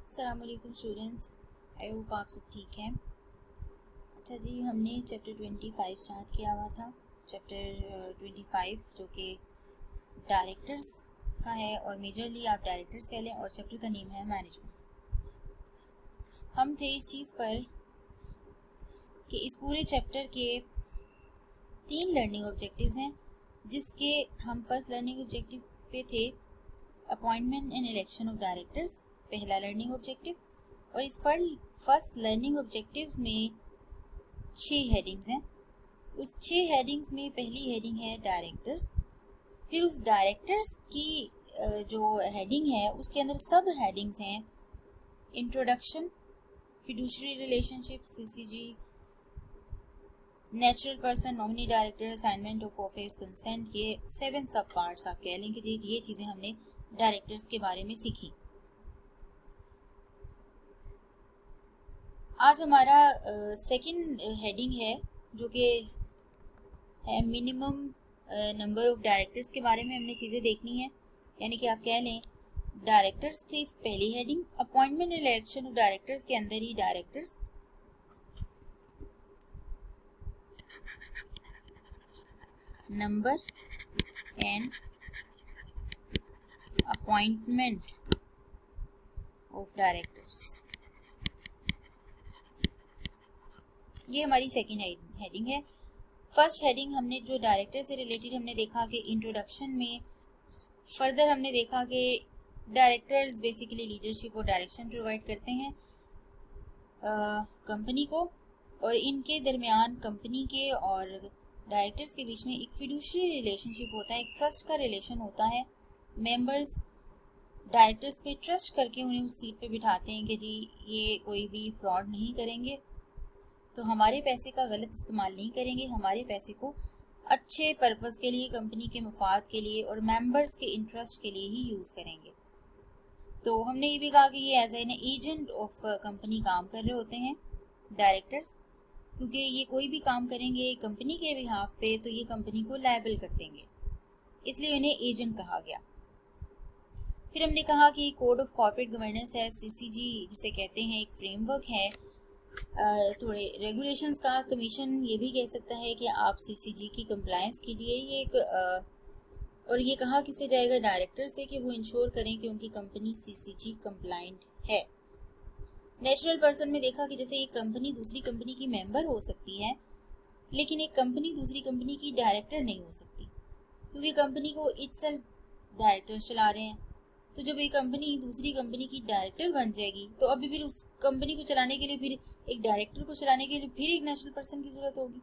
अस्सलाम वालेकुम students, I hope आप सब ठीक हैं। अच्छा जी, हमने चैप्टर 25 स्टार्ट किया हुआ था। चैप्टर 25 जो कि डायरेक्टर्स का है और मेजरली आप डायरेक्टर्स कह लें, और चैप्टर का नेम है मैनेजमेंट। हम थे इस चीज़ पर कि इस पूरे चैप्टर के 3 लर्निंग ऑब्जेक्टिव्स हैं, जिसके हम फर्स्ट लर्निंग ऑब्जेक्टिव पे थे appointment and election of directors, पहला लर्निंग ऑब्जेक्टिव। और इस फर्स्ट लर्निंग ऑब्जेक्टिव्स में 6 हेडिंग्स हैं। उस 6 हेडिंग्स में पहली हेडिंग है डायरेक्टर्स। फिर उस डायरेक्टर्स की जो हेडिंग है उसके अंदर सब हेडिंग्स हैं introduction, fiduciary relationship, CCG, natural person, nominee director, assignment of office, consent. ये 7 सब पार्ट्स आप कह लें कि जी ये चीज़ें हमने डायरेक्टर्स के बारे में सीखी। आज हमारा सेकंड हेडिंग है जो कि है मिनिमम नंबर ऑफ डायरेक्टर्स के बारे में हमने चीज़ें देखनी है। यानी कि आप कह लें डायरेक्टर्स थी पहली heading, appointment and election of directors के अंदर ही directors, number and appointment of directors, ये हमारी सेकंड हेडिंग है। फर्स्ट हेडिंग हमने जो डायरेक्टर से रिलेटेड हमने देखा कि इंट्रोडक्शन में फर्दर हमने देखा कि डायरेक्टर्स बेसिकली लीडरशिप और डायरेक्शन प्रोवाइड करते हैं कंपनी को, और इनके दरमियान कंपनी के और डायरेक्टर्स के बीच में एक फिड्यूशरी रिलेशनशिप होता है, एक ट्रस्ट का रिलेशन होता है। मेंबर्स डायरेक्टर्स पे ट्रस्ट करके उन्हें उस सीट पे बिठाते हैं कि जी ये कोई भी फ्रॉड नहीं करेंगे, तो हमारे पैसे का गलत इस्तेमाल नहीं करेंगे, हमारे पैसे को अच्छे पर्पस के लिए, कंपनी के मफाद के लिए और मेंबर्स के इंटरेस्ट के लिए ही यूज़ करेंगे। तो हमने ये भी कहा कि ये as an agent of company काम कर रहे होते हैं डायरेक्टर्स, क्योंकि ये कोई भी काम करेंगे कंपनी के बिहाफ पे तो ये कंपनी को लायबल कर देंगे, इसलिए इन्हें एजेंट कहा गया। फिर हमने कहा कि कोड ऑफ कॉर्पोरेट गवर्नेंस है, सीसीजी जिसे कहते हैं, एक फ्रेमवर्क है थोड़े रेगुलेशंस का। कमीशन ये भी कह सकता है कि आप सीसीजी की कंप्लायंस कीजिए। ये एक और ये कहा किससे जाएगा, डायरेक्टर से, कि वो इंश्योर करें कि उनकी कंपनी सीसीजी कंप्लायंट है। नेचुरल पर्सन में देखा कि जैसे एक कंपनी दूसरी कंपनी की मेंबर हो सकती है, लेकिन एक कंपनी दूसरी कंपनी की डायरेक्टर नहीं हो सकती, क्योंकि कंपनी को इटसेल्फ डायरेक्टर चला रहे हैं। तो जब एक कंपनी दूसरी कंपनी की डायरेक्टर बन जाएगी तो अभी फिर उस कंपनी को चलाने के लिए, फिर एक डायरेक्टर को चलाने के लिए फिर एक नेचुरल पर्सन की जरूरत होगी।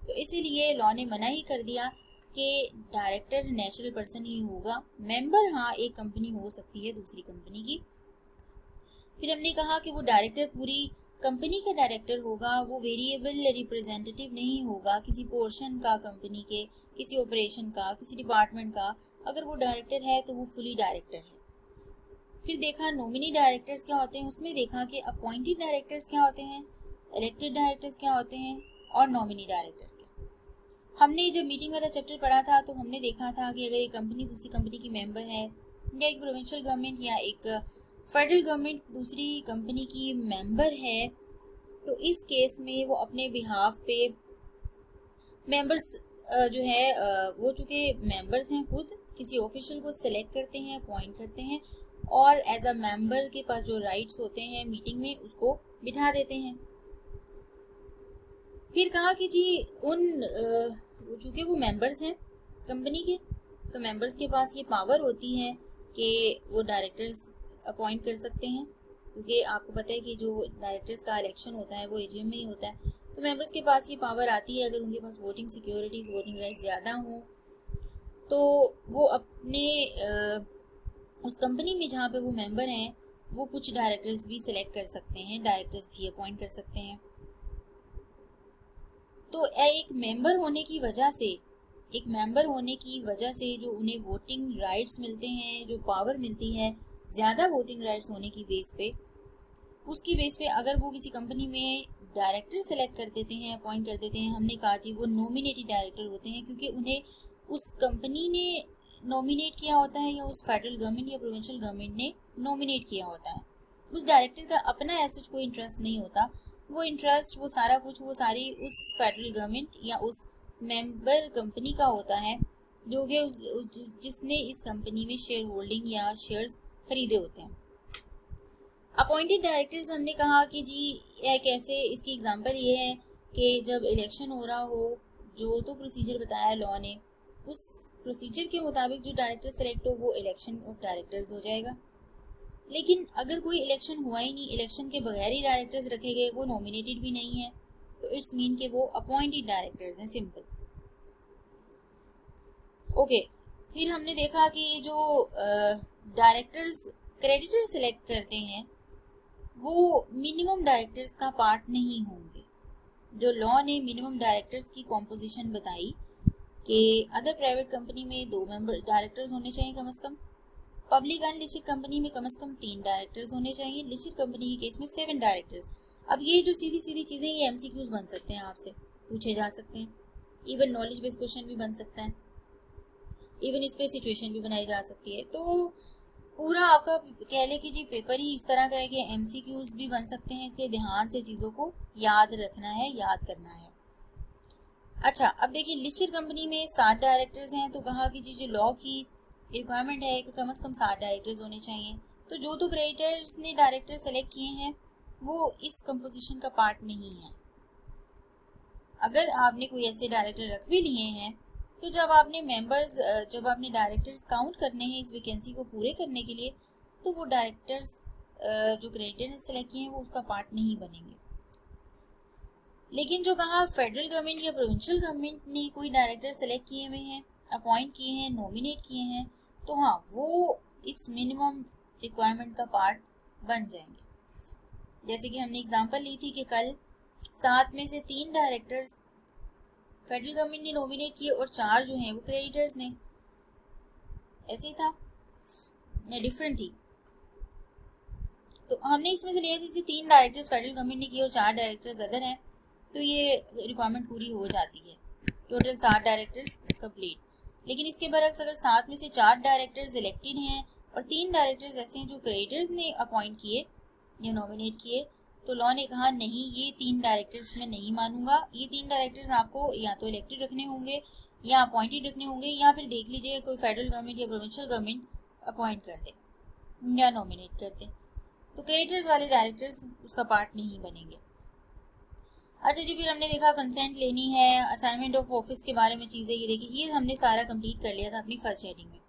तो इसीलिए लॉ ने मना ही कर दिया कि डायरेक्टर नेचुरल पर्सन ही होगा। मेंबर हाँ एक कंपनी हो सकती है दूसरी कंपनी की। फिर हमने कहा कि वो डायरेक्टर पूरी कंपनी का डायरेक्टर होगा, वो वेरिएबल रिप्रेजेंटेटिव नहीं होगा किसी पोर्शन का, कंपनी के किसी ऑपरेशन का, किसी डिपार्टमेंट का। अगर वो डायरेक्टर है तो वो फुली डायरेक्टर है। फिर देखा नॉमिनी डायरेक्टर्स क्या होते हैं, उसमें देखा कि अपॉइंटेड डायरेक्टर्स क्या होते हैं, इलेक्टेड डायरेक्टर्स क्या होते हैं और नॉमिनी डायरेक्टर्स क्या। हमने जब मीटिंग वाला चैप्टर पढ़ा था तो हमने देखा था कि अगर एक कंपनी दूसरी कंपनी की मेंबर है, या एक प्रोविंशियल गवर्नमेंट या एक फेडरल गवर्नमेंट दूसरी कंपनी की मेंबर है, तो इस केस में वो अपने बिहाफ पे मेंबर्स जो है वो चूँकि मेंबर्स हैं खुद किसी ऑफिशियल को सिलेक्ट करते हैं, अपॉइंट करते हैं, और एज अ मेंबर के पास जो राइट्स होते हैं मीटिंग में उसको बिठा देते हैं। फिर कहा कि जी चूँकि वो मेंबर्स हैं कंपनी के, तो मेंबर्स के पास ये पावर होती है कि वो डायरेक्टर्स अपॉइंट कर सकते हैं, क्योंकि आपको पता है कि जो डायरेक्टर्स का इलेक्शन होता है वो एजीएम में ही होता है। तो मेंबर्स के पास ये पावर आती है, अगर उनके पास वोटिंग सिक्योरिटीज, वोटिंग राइट्स ज़्यादा हों, तो वो अपने उस कंपनी में जहाँ पे वो मेंबर हैं वो कुछ डायरेक्टर्स भी सिलेक्ट कर सकते हैं, डायरेक्टर्स भी अपॉइंट कर सकते हैं। तो एक मेंबर होने की वजह से जो उन्हें वोटिंग राइट्स मिलते हैं, जो पावर मिलती है ज़्यादा वोटिंग राइट्स होने की बेस पे, उसकी बेस पे अगर वो किसी कंपनी में डायरेक्टर सेलेक्ट कर देते हैं, अपॉइंट कर देते हैं, हमने कहा जी वो नॉमिनेटेड डायरेक्टर होते हैं, क्योंकि उन्हें उस कंपनी ने नॉमिनेट किया होता है या उस फेडरल गवर्नमेंट या प्रोविंशियल गवर्नमेंट ने नॉमिनेट किया होता है। उस डायरेक्टर का अपना ऐसा कोई इंटरेस्ट नहीं होता, वो इंटरेस्ट, वो सारा कुछ, वो सारी उस फेडरल गवर्नमेंट या उस मेंबर कंपनी का होता है जो कि जिसने इस कंपनी में शेयर होल्डिंग या शेयर्स खरीदे होते हैं। अपॉइंटेड डायरेक्टर्स हमने कहा कि जी यह कैसे, इसकी एग्जांपल ये है कि जब इलेक्शन हो रहा हो, जो तो प्रोसीजर बताया लॉ ने, उस प्रोसीजर के मुताबिक जो डायरेक्टर सेलेक्ट हो वो इलेक्शन ऑफ डायरेक्टर्स हो जाएगा। लेकिन अगर कोई इलेक्शन हुआ ही नहीं, इलेक्शन के बगैर ही डायरेक्टर्स रखे गए, वो नॉमिनेटेड भी नहीं है, तो इट्स मीन कि वो अपॉइंटेड डायरेक्टर्स हैं, सिंपल। ओके, फिर हमने देखा कि जो डायरेक्टर्स क्रेडिटर सेलेक्ट करते हैं वो मिनिमम डायरेक्टर्स का पार्ट नहीं होंगे। जो लॉ ने मिनिमम डायरेक्टर्स की कॉम्पोजिशन बताई कि अदर प्राइवेट कंपनी में 2 मेंबर डायरेक्टर्स होने चाहिए कम से कम, पब्लिक अनलिस्टेड कंपनी में कम से कम 3 डायरेक्टर्स होने चाहिए, लिस्टेड कंपनी के केस में 7 डायरेक्टर्स। अब ये जो सीधी सीधी चीज़ें, ये एमसीक्यूज बन सकते हैं, आपसे पूछे जा सकते हैं, इवन नॉलेज बेस्ड क्वेश्चन भी बन सकता है, इवन इस पे सिचुएशन भी बनाई जा सकती है। तो पूरा आपका कह ले कि जी पेपर ही इस तरह का है कि एमसीक्यूज भी बन सकते हैं, इसलिए ध्यान से चीज़ों को याद रखना है, याद करना है। अच्छा, अब देखिए लिस्टेड कंपनी में 7 डायरेक्टर्स हैं, तो कहा कि जी जो लॉ की रिक्वायरमेंट है कि कम से कम 7 डायरेक्टर्स होने चाहिए। तो जो तो क्रेडिटर्स ने डायरेक्टर सेलेक्ट किए हैं वो इस कंपोजिशन का पार्ट नहीं है। अगर आपने कोई ऐसे डायरेक्टर रख भी लिए हैं तो जब आपने डायरेक्टर्स काउंट करने हैं इस वैकेंसी को पूरे करने के लिए, तो वो डायरेक्टर्स जो क्रेडिटर ने सेलेक्ट किए हैं वो उसका पार्ट नहीं बनेंगे। लेकिन जो कहा फेडरल गवर्नमेंट या प्रोविंशियल गवर्नमेंट ने कोई डायरेक्टर सेलेक्ट किए हुए हैं, अपॉइंट किए हैं, नॉमिनेट किए हैं, तो हाँ वो इस मिनिमम रिक्वायरमेंट का पार्ट बन जाएंगे। जैसे कि हमने एग्जांपल ली थी कि कल 7 में से 3 डायरेक्टर्स फेडरल गवर्नमेंट ने नॉमिनेट किए और 4 जो हैं वो क्रेडिटर्स ने, ऐसे ही था या डिफरेंट थी। तो हमने इसमें से लिया थी 3 डायरेक्टर्स फेडरल गवर्नमेंट ने किए और 4 डायरेक्टर्स अदर हैं, तो ये रिक्वायरमेंट पूरी हो जाती है, टोटल 7 डायरेक्टर्स कंप्लीट। लेकिन इसके बरक्स अगर 7 में से 4 डायरेक्टर्स इलेक्टेड हैं और 3 डायरेक्टर्स ऐसे हैं जो क्रेडिटर्स ने अपॉइंट किए या नॉमिनेट किए, तो लॉ ने कहा नहीं, ये 3 डायरेक्टर्स मैं नहीं मानूंगा, ये 3 डायरेक्टर्स आपको या तो इलेक्टेड रखने होंगे या अपॉइंटेड रखने होंगे, या फिर देख लीजिए कोई फेडरल गवर्नमेंट या प्रोविंशियल गवर्नमेंट अपॉइंट कर दे या नॉमिनेट कर दे, तो क्रेडिटर्स वाले डायरेक्टर्स उसका पार्ट नहीं बनेंगे। अच्छा जी, फिर हमने देखा कंसेंट लेनी है, असाइनमेंट ऑफ ऑफिस के बारे में चीज़ें ये देखी, ये हमने सारा कंप्लीट कर लिया था अपनी फर्स्ट हेडिंग में।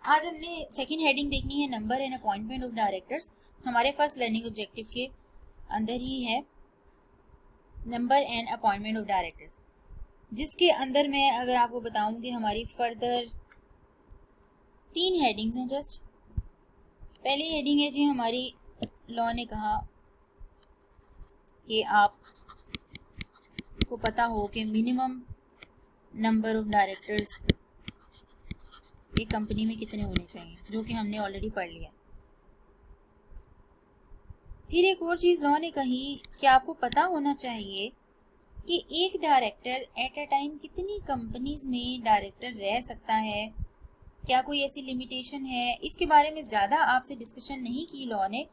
आज हमने सेकंड हेडिंग देखनी है, number and appointment of directors. हमारे फर्स्ट लर्निंग ऑब्जेक्टिव के अंदर ही है number and appointment of directors, जिसके अंदर मैं अगर आपको बताऊं कि हमारी फर्दर 3 हेडिंग्स हैं जस्ट। पहली हेडिंग है जी हमारी, लॉ ने कहा कि आप को पता हो कि मिनिमम नंबर ऑफ डायरेक्टर्स एक कंपनी में कितने होने चाहिए, जो कि हमने ऑलरेडी पढ़ लिया। फिर एक और चीज़ लॉ ने कही कि आपको पता होना चाहिए कि एक डायरेक्टर एट अ टाइम कितनी कंपनीज में डायरेक्टर रह सकता है, क्या कोई ऐसी लिमिटेशन है। इसके बारे में ज़्यादा आपसे डिस्कशन नहीं की लॉ ने,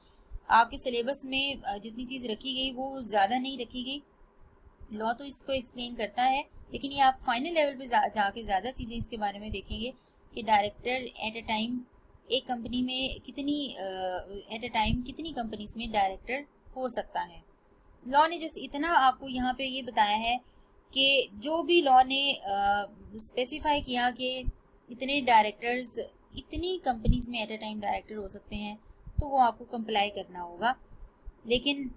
आपके सिलेबस में जितनी चीज़ रखी गई वो ज़्यादा नहीं रखी गई। लॉ तो इसको एक्सप्लेन करता है, लेकिन ये आप फाइनल लेवल पे जाके ज़्यादा चीज़ें इसके बारे में देखेंगे कि डायरेक्टर एट अ टाइम एक कंपनी में कितनी कंपनीज में डायरेक्टर हो सकता है। लॉ ने जस्ट इतना आपको यहाँ पे ये बताया है कि जो भी लॉ ने स्पेसिफाई किया कि इतने डायरेक्टर्स इतनी कंपनीज में एट अ टाइम डायरेक्टर हो सकते हैं, तो वो आपको कंप्लाई करना होगा। लेकिन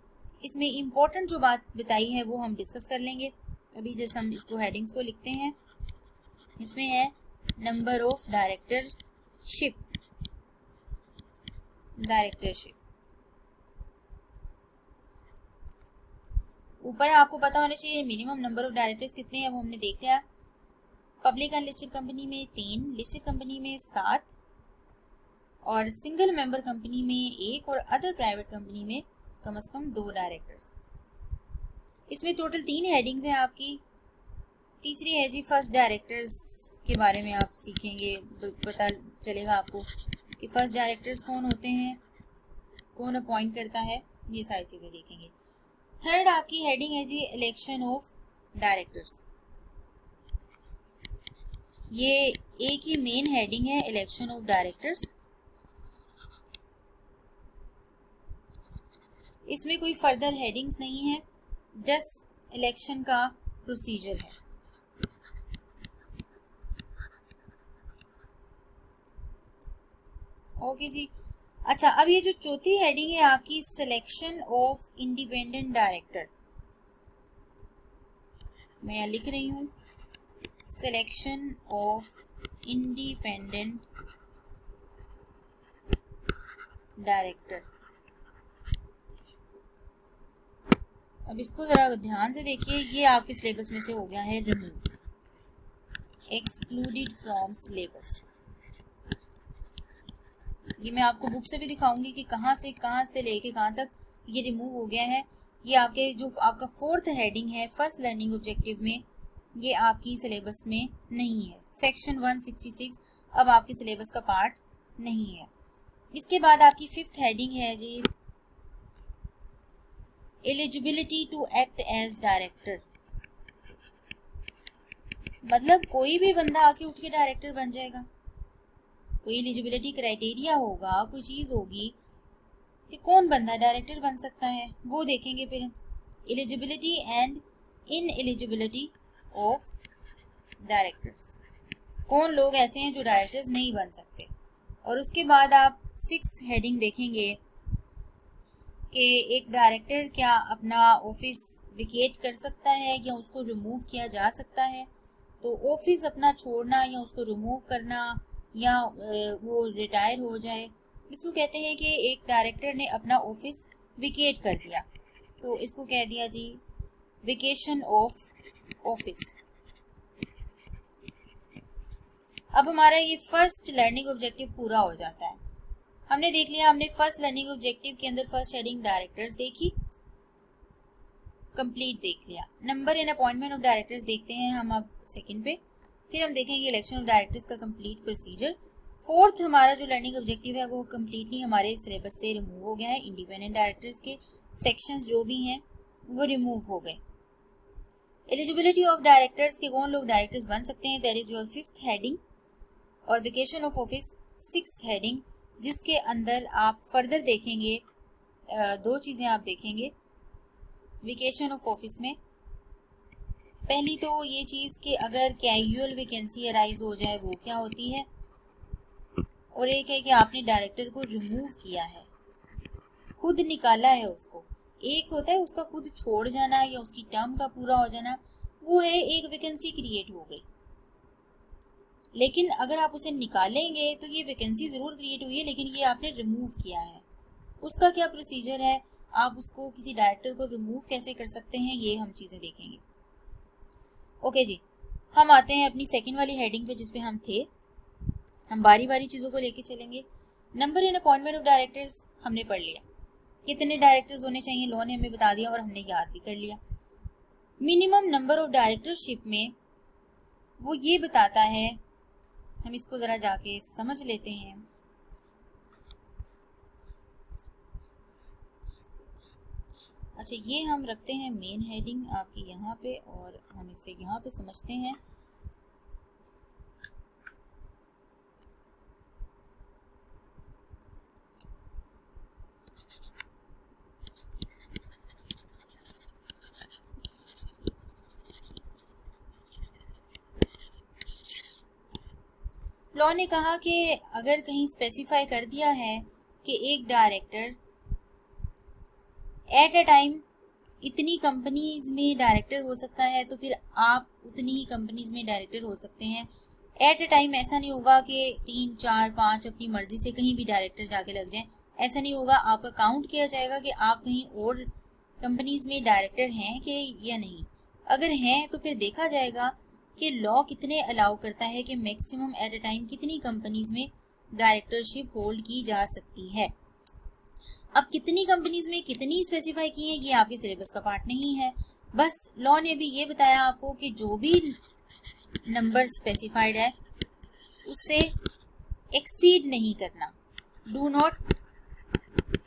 इसमें इम्पोर्टेंट जो बात बताई है वो हम डिस्कस कर लेंगे। अभी जैसे हम इसको हेडिंग्स को लिखते हैं, इसमें है नंबर ऑफ डायरेक्टरशिप। ऊपर आपको पता होना चाहिए मिनिमम नंबर ऑफ डायरेक्टर्स कितने हैं, वो हमने देख लिया। पब्लिक अनलिस्टेड कंपनी में 3, लिस्टेड कंपनी में 7 और सिंगल मेंबर कंपनी में 1 और अदर प्राइवेट कंपनी में कम से कम 2 डायरेक्टर्स। इसमें टोटल 3 हेडिंग्स हैं आपकी। तीसरी है जी फर्स्ट डायरेक्टर्स के बारे में आप सीखेंगे, पता चलेगा आपको कि फर्स्ट डायरेक्टर्स कौन होते हैं, कौन अपॉइंट करता है, ये सारी चीजें देखेंगे। थर्ड आपकी हेडिंग है जी इलेक्शन ऑफ डायरेक्टर्स। ये एक ही मेन हेडिंग है, इलेक्शन ऑफ डायरेक्टर्स। इसमें कोई फर्दर हेडिंग्स नहीं है, जस्ट इलेक्शन का प्रोसीजर है। ओके जी। अच्छा, अब ये जो चौथी हेडिंग है आपकी सिलेक्शन ऑफ इंडिपेंडेंट डायरेक्टर, मैं यहाँ लिख रही हूँ सिलेक्शन ऑफ इंडिपेंडेंट डायरेक्टर। अब इसको जरा ध्यान से देखिए, ये आपके सिलेबस में से हो गया है रिमूव, एक्सक्लूडेड फ्रॉम सिलेबस। ये मैं आपको बुक से भी दिखाऊंगी कि कहाँ से लेके कहाँ तक ये रिमूव हो गया है। ये आपके जो आपका फोर्थ हेडिंग है फर्स्ट लर्निंग ऑब्जेक्टिव में, ये आपकी सिलेबस में नहीं है। सेक्शन 166 अब आपके सिलेबस का पार्ट नहीं है। इसके बाद आपकी फिफ्थ हेडिंग है जी eligibility to act as director. मतलब कोई भी बंदा आके उठ के डायरेक्टर बन जाएगा, कोई एलिजिबिलिटी क्राइटेरिया होगा, कोई चीज होगी कि कौन बंदा डायरेक्टर बन सकता है, वो देखेंगे फिर। Eligibility and in eligibility of directors, कौन लोग ऐसे हैं जो डायरेक्टर्स नहीं बन सकते। और उसके बाद आप 6 हेडिंग देखेंगे कि एक डायरेक्टर क्या अपना ऑफिस विकेट कर सकता है या उसको रिमूव किया जा सकता है। तो ऑफिस अपना छोड़ना या उसको रिमूव करना या वो रिटायर हो जाए, इसको कहते हैं कि एक डायरेक्टर ने अपना ऑफिस विकेट कर दिया, तो इसको कह दिया जी वेकेशन ऑफ ऑफिस। अब हमारा ये फर्स्ट लर्निंग ऑब्जेक्टिव पूरा हो जाता है। हमने देख लिया, हमने फर्स्ट लर्निंग ऑब्जेक्टिव के अंदर फर्स्ट हेडिंग डायरेक्टर्स देखी, कंप्लीट देख लिया। Number and appointment of directors देखते हैं हम अब सेकंड पे, फिर हम देखेंगे इलेक्शन ऑफ डायरेक्टर्स का कंप्लीट प्रोसीजर। फोर्थ हमारा जो लर्निंग ऑब्जेक्टिव है वो कंप्लीटली हमारे सिलेबस से रिमूव हो गया है। इंडिपेंडेंट डायरेक्टर्स के सेक्शंस जो भी हैं वो रिमूव हो गए। एलिजिबिलिटी ऑफ डायरेक्टर्स के कौन लोग डायरेक्टर्स बन सकते हैं, that is your fifth heading. और वेकेशन ऑफ ऑफिस 6 हेडिंग, जिसके अंदर आप फर्दर देखेंगे 2 चीजें आप देखेंगे वेकेशन ऑफ ऑफिस में। पहली तो ये चीज कि अगर कैजुअल वैकेंसी अराइज हो जाए वो क्या होती है, और एक है कि आपने डायरेक्टर को रिमूव किया है, खुद निकाला है उसको। एक होता है उसका खुद छोड़ जाना या उसकी टर्म का पूरा हो जाना, वो है एक वैकेंसी क्रिएट हो गई। लेकिन अगर आप उसे निकालेंगे तो ये वैकेंसी जरूर क्रिएट हुई है लेकिन ये आपने रिमूव किया है, उसका क्या प्रोसीजर है, आप उसको किसी डायरेक्टर को रिमूव कैसे कर सकते हैं, ये हम चीजें देखेंगे। ओके जी, हम आते हैं अपनी सेकंड वाली हेडिंग पे जिसपे हम थे। हम बारी बारी चीजों को लेके चलेंगे। Number and appointment of directors हमने पढ़ लिया, कितने डायरेक्टर्स होने चाहिए लॉ ने हमें बता दिया और हमने याद भी कर लिया। मिनिमम नंबर ऑफ डायरेक्टरशिप में वो ये बताता है, हम इसको जरा जाके समझ लेते हैं। अच्छा, ये हम रखते हैं मेन हेडिंग आपकी यहाँ पे और हम इसे यहाँ पे समझते हैं। लॉ ने कहा कि अगर कहीं स्पेसिफाई कर दिया है कि एक डायरेक्टर एट अ टाइम इतनी कंपनीज में डायरेक्टर हो सकता है तो फिर आप उतनी ही कंपनीज में डायरेक्टर हो सकते हैं। एट अ टाइम ऐसा नहीं होगा कि 3, 4, 5 अपनी मर्जी से कहीं भी डायरेक्टर जाके लग जाएं, ऐसा नहीं होगा। आपका काउंट किया जाएगा कि आप कहीं और कंपनीज में डायरेक्टर हैं कि या नहीं। अगर हैं तो फिर देखा जाएगा कि लॉ कितने अलाउ करता है कि मैक्सिमम एट अ टाइम कितनी कंपनीज में डायरेक्टरशिप होल्ड की जा सकती है। अब कितनी कंपनीज में कितनी स्पेसिफाई की है ये आपके सिलेबस का पार्ट नहीं है, बस लॉ ने भी ये बताया आपको कि जो भी नंबर स्पेसिफाइड है उससे एक्सीड नहीं करना, डू नॉट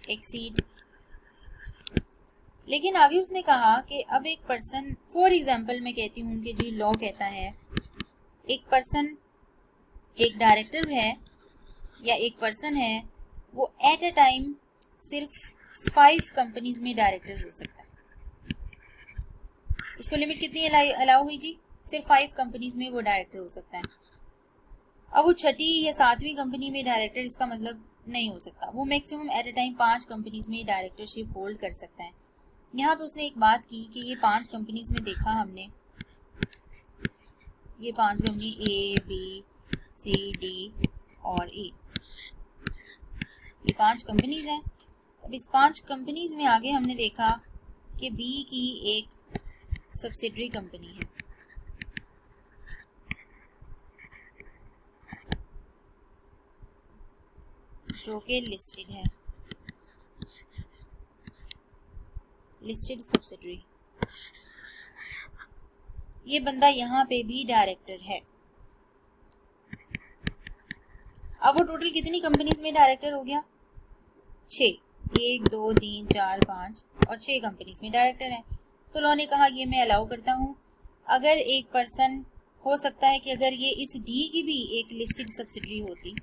एक्सीड। लेकिन आगे उसने कहा कि अब एक पर्सन, फॉर एग्जाम्पल मैं कहती हूँ कि जी लॉ कहता है एक पर्सन, एक डायरेक्टर है या एक पर्सन है, वो एट अ टाइम सिर्फ 5 कंपनीज में डायरेक्टर हो सकता है। इसको लिमिट कितनी अलाउ हुई जी? सिर्फ 5 कंपनीज में वो डायरेक्टर हो सकता है। अब वो छठी या 7वीं कंपनी में डायरेक्टर, इसका मतलब नहीं हो सकता। वो maximum at a time 5 companies में डायरेक्टरशिप होल्ड कर सकता है। यहाँ पे उसने एक बात की कि ये 5 कंपनीज में देखा हमने, ये 5 कंपनी ए, बी, सी, डी और ई, ये 5 कंपनीज हैं। अब इस 5 कंपनीज में आगे हमने देखा कि बी की एक सब्सिडरी कंपनी है जो कि लिस्टेड है, लिस्टेड सब्सिडरी। ये बंदा यहाँ पे भी डायरेक्टर है। अब वो टोटल कितनी कंपनीज में डायरेक्टर हो गया? 6, 1, 2, 3, 4, 5 और 6 कंपनीज में डायरेक्टर है। तो लॉ ने कहा ये मैं अलाउ करता हूँ। अगर एक पर्सन, हो सकता है कि अगर ये इस डी की भी एक लिस्टेड सब्सिडरी होती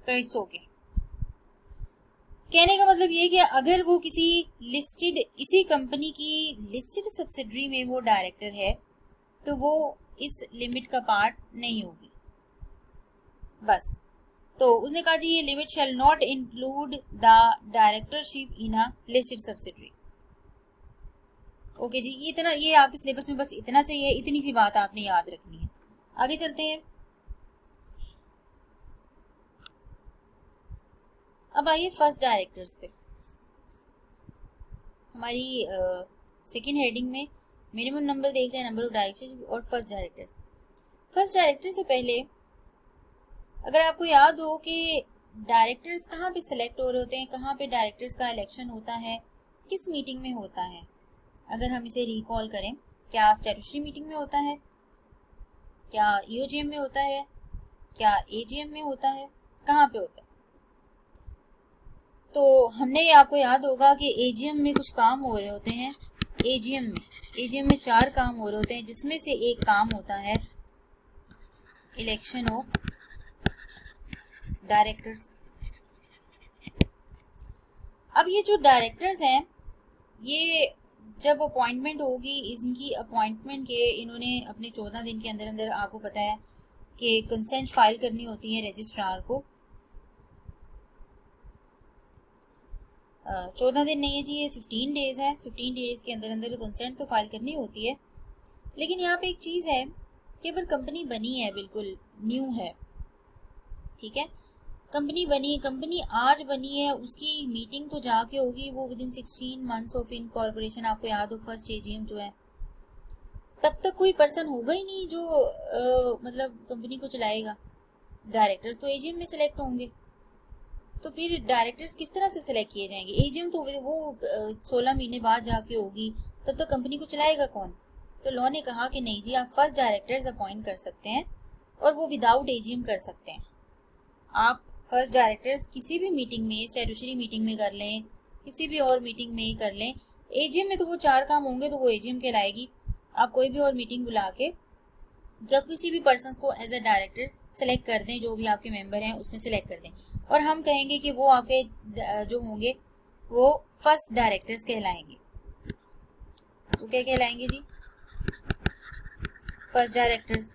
तो इट्स ओके। कहने का मतलब ये कि अगर वो किसी लिस्टेड, इसी कंपनी की लिस्टेड सब्सिडरी में वो डायरेक्टर है तो वो इस लिमिट का पार्ट नहीं होगी बस। तो उसने कहा जी ये limit shall not include the directorship in a listed subsidiary. Okay जी, ये इतना, ये आपके सिलेबस में बस इतना से ये इतनी सी बात आपने याद रखनी है। आगे चलते हैं। अब आइए फर्स्ट डायरेक्टर्स पे। हमारी सेकेंड हेडिंग में मिनिमम नंबर देख रहे हैं, नंबर ऑफ डायरेक्टर्स और फर्स्ट डायरेक्टर्स। फर्स्ट डायरेक्टर से पहले अगर आपको याद हो कि डायरेक्टर्स कहाँ पे सिलेक्ट हो रहे होते हैं, कहाँ पे डायरेक्टर्स का इलेक्शन होता है, किस मीटिंग में होता है, अगर हम इसे रिकॉल करें, क्या स्टैट्यूटरी मीटिंग में होता है, क्या ईओजीएम में होता है, क्या एजीएम में होता है, कहाँ पे होता है? तो हमने, आपको याद होगा कि एजीएम में कुछ काम हो रहे होते हैं। एजीएम में 4 काम हो रहे होते हैं, जिसमें से एक काम होता है इलेक्शन ऑफ डायरेक्टर्स। अब ये जो डायरेक्टर्स हैं, ये जब अपॉइंटमेंट होगी, इनकी अपॉइंटमेंट के इन्होंने अपने 14 दिन के अंदर अंदर, आपको पता है कि कंसेंट फाइल करनी होती है रजिस्ट्रार को। 14 दिन नहीं है जी, ये 15 डेज है। 15 डेज के अंदर अंदर कंसेंट तो फाइल करनी होती है। लेकिन यहाँ पे एक चीज़ है कि अगर कंपनी बनी है, बिल्कुल न्यू है, ठीक है, कंपनी बनी, कंपनी आज बनी है, उसकी मीटिंग तो जाके होगी वो विदिन 16 मंथ्स ऑफ इनकॉर्पोरेशन। आपको याद हो फर्स्ट एजीएम जो है, तब तक कोई पर्सन होगा ही नहीं जो मतलब कंपनी को चलाएगा। डायरेक्टर्स तो एजीएम में सिलेक्ट होंगे, तो फिर डायरेक्टर्स किस तरह से सिलेक्ट किए जाएंगे? एजीएम तो वो 16 महीने बाद जाके होगी, तब तक कंपनी को चलाएगा कौन? तो लॉ ने कहा कि नहीं जी, आप फर्स्ट डायरेक्टर्स अपॉइंट कर सकते हैं और वो विदाउट एजीएम कर सकते हैं। आप फर्स्ट डायरेक्टर्स किसी भी मीटिंग में, स्टैट्यूटरी मीटिंग में कर लें, किसी भी और मीटिंग में ही कर लें। एजीएम में तो वो 4 काम होंगे तो वो एजीएम कहलाएगी। आप कोई भी और मीटिंग बुला के जब किसी भी पर्सन को एज अ डायरेक्टर सेलेक्ट कर दें, जो भी आपके मेंबर हैं उसमें सेलेक्ट कर दें, और हम कहेंगे कि वो आपके जो होंगे वो फर्स्ट डायरेक्टर्स कहलाएंगे। तो क्या कहलाएंगे जी? First directors.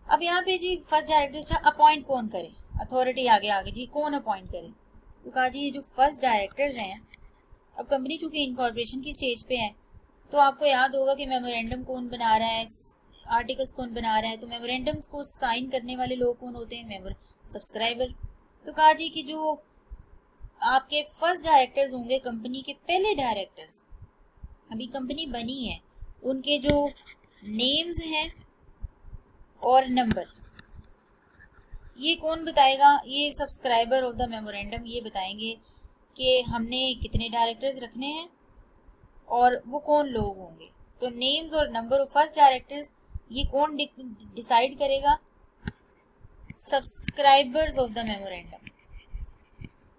अब यहाँ पे जी फर्स्ट डायरेक्टर्स अपॉइंट कौन करे? अथॉरिटी आगे जी, कौन अपॉइंट करे? तो कहा जी ये जो फर्स्ट डायरेक्टर्स हैं, अब कंपनी चूंकि इनकॉर्पोरेशन की स्टेज पे है, तो आपको याद होगा कि मेमोरेंडम कौन बना रहा है, आर्टिकल्स कौन बना रहा है। तो मेमोरेंडम्स को साइन करने वाले लोग कौन होते हैं? सब्सक्राइबर। तो कहा जी कि जो आपके फर्स्ट डायरेक्टर्स होंगे, कंपनी के पहले डायरेक्टर्स, अभी कंपनी बनी है, उनके जो नेम्स हैं और नंबर, ये कौन बताएगा? ये सब्सक्राइबर ऑफ द मेमोरेंडम ये बताएंगे कि हमने कितने डायरेक्टर्स रखने हैं और वो कौन लोग होंगे। तो नेम्स और नंबर ऑफ फर्स्ट डायरेक्टर्स ये कौन डिसाइड करेगा? सब्सक्राइबर्स ऑफ द मेमोरेंडम,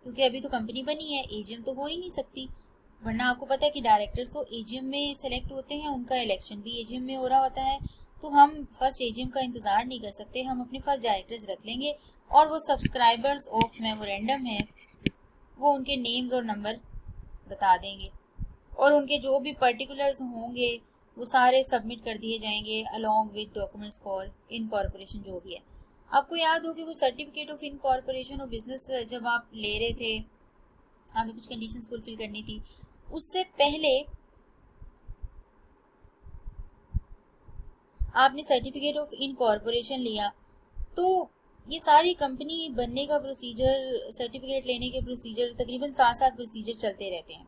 क्योंकि अभी तो कंपनी बनी है, एजीएम तो हो ही नहीं सकती, वरना आपको पता है कि डायरेक्टर्स तो एजीएम में सेलेक्ट होते हैं, उनका इलेक्शन भी एजीएम में हो रहा होता है। तो हम फर्स्ट एजीएम का इंतजार नहीं कर सकते, हम अपने फर्स्ट डायरेक्टर्स रख लेंगे और वो सब्सक्राइबर्स ऑफ मेमोरेंडम है वो उनके नेम्स और नंबर बता देंगे और उनके जो भी पर्टिकुलर्स होंगे वो सारे सबमिट कर दिए जाएंगे along with documents for incorporation जो भी है। आपको याद हो कि वो सर्टिफिकेट ऑफ इनकॉर्पोरेशन और बिजनेस जब आप ले रहे थे, आपने कुछ कंडीशंस फुलफिल करनी थी, उससे पहले आपने सर्टिफिकेट ऑफ इनकॉर्पोरेशन लिया, तो ये सारी कंपनी बनने का प्रोसीजर, सर्टिफिकेट लेने के प्रोसीजर, तकरीबन 7 प्रोसीजर चलते रहते हैं।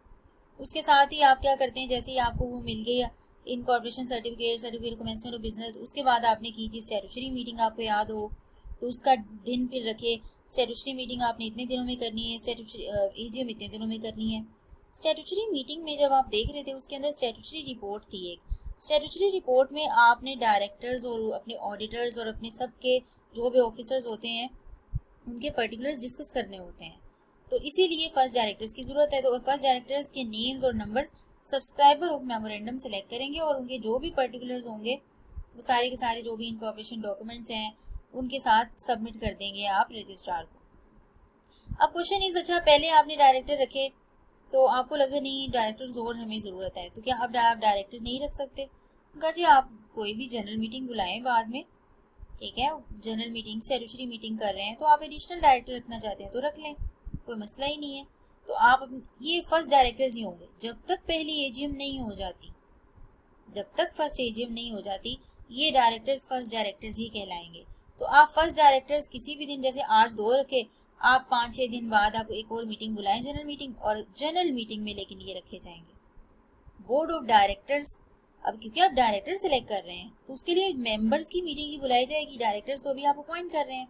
उसके साथ ही आप क्या करते हैं, जैसे ही आपको वो मिल गई incorporation certificate, certificate commencement of business, उसके बाद आपने की थी स्टैट्यूटरी मीटिंग, आपको याद हो तो उसका दिन फिर रखे, स्टैट्यूटरी मीटिंग आपने इतने दिनों में करनी है, स्टैट्यूटरी एजीएम इतने दिनों में करनी है। स्टैट्यूटरी मीटिंग में जब आप देख रहे थे उसके अंदर स्टैट्यूटरी रिपोर्ट थी एक, स्टैट्यूटरी रिपोर्ट में आपने डायरेक्टर्स और अपने ऑडिटर्स और अपने सबके जो भी ऑफिसर्स होते हैं उनके पर्टिकुलर्स डिस्कस करने होते हैं, तो इसीलिए फर्स्ट डायरेक्टर्स की जरूरत है। तो फर्स्ट डायरेक्टर्स के नेम्स और numbers subscriber of memorandum select करेंगे और उनके जो भी पर्टिकुलर्स होंगे वो सारे के सारे जो भी इनकॉर्पोरेशन डॉक्यूमेंट्स हैं उनके साथ सबमिट कर देंगे आप रजिस्ट्रार को। अब क्वेश्चन इज, अच्छा पहले आपने डायरेक्टर रखे तो आपको लगा नहीं डायरेक्टर्स और हमें ज़रूरत है, तो क्या अब आप डायरेक्टर नहीं रख सकते? कहा जी आप कोई भी जनरल मीटिंग बुलाएं बाद में, ठीक है, जनरल मीटिंग स्टैट्यूटरी मीटिंग कर रहे हैं तो आप एडिशनल डायरेक्टर रखना चाहते हैं तो रख लें, कोई मसला ही नहीं है। तो आप ये फर्स्ट डायरेक्टर्स ही होंगे जब तक पहली एजीएम नहीं हो जाती, जब तक फर्स्ट एजीएम नहीं हो जाती ये डायरेक्टर्स फर्स्ट डायरेक्टर्स ही कहलाएंगे। तो आप फर्स्ट डायरेक्टर्स किसी भी दिन, जैसे आज 2 रखे, आप 5-6 दिन बाद आप एक और मीटिंग बुलाएं जनरल मीटिंग, और जनरल मीटिंग में लेकिन ये रखे जाएंगे बोर्ड ऑफ डायरेक्टर्स। अब क्योंकि आप डायरेक्टर सिलेक्ट कर रहे हैं तो उसके लिए मेंबर्स की मीटिंग ही बुलाई जाएगी, डायरेक्टर्स तो अभी आप अपॉइंट कर रहे हैं,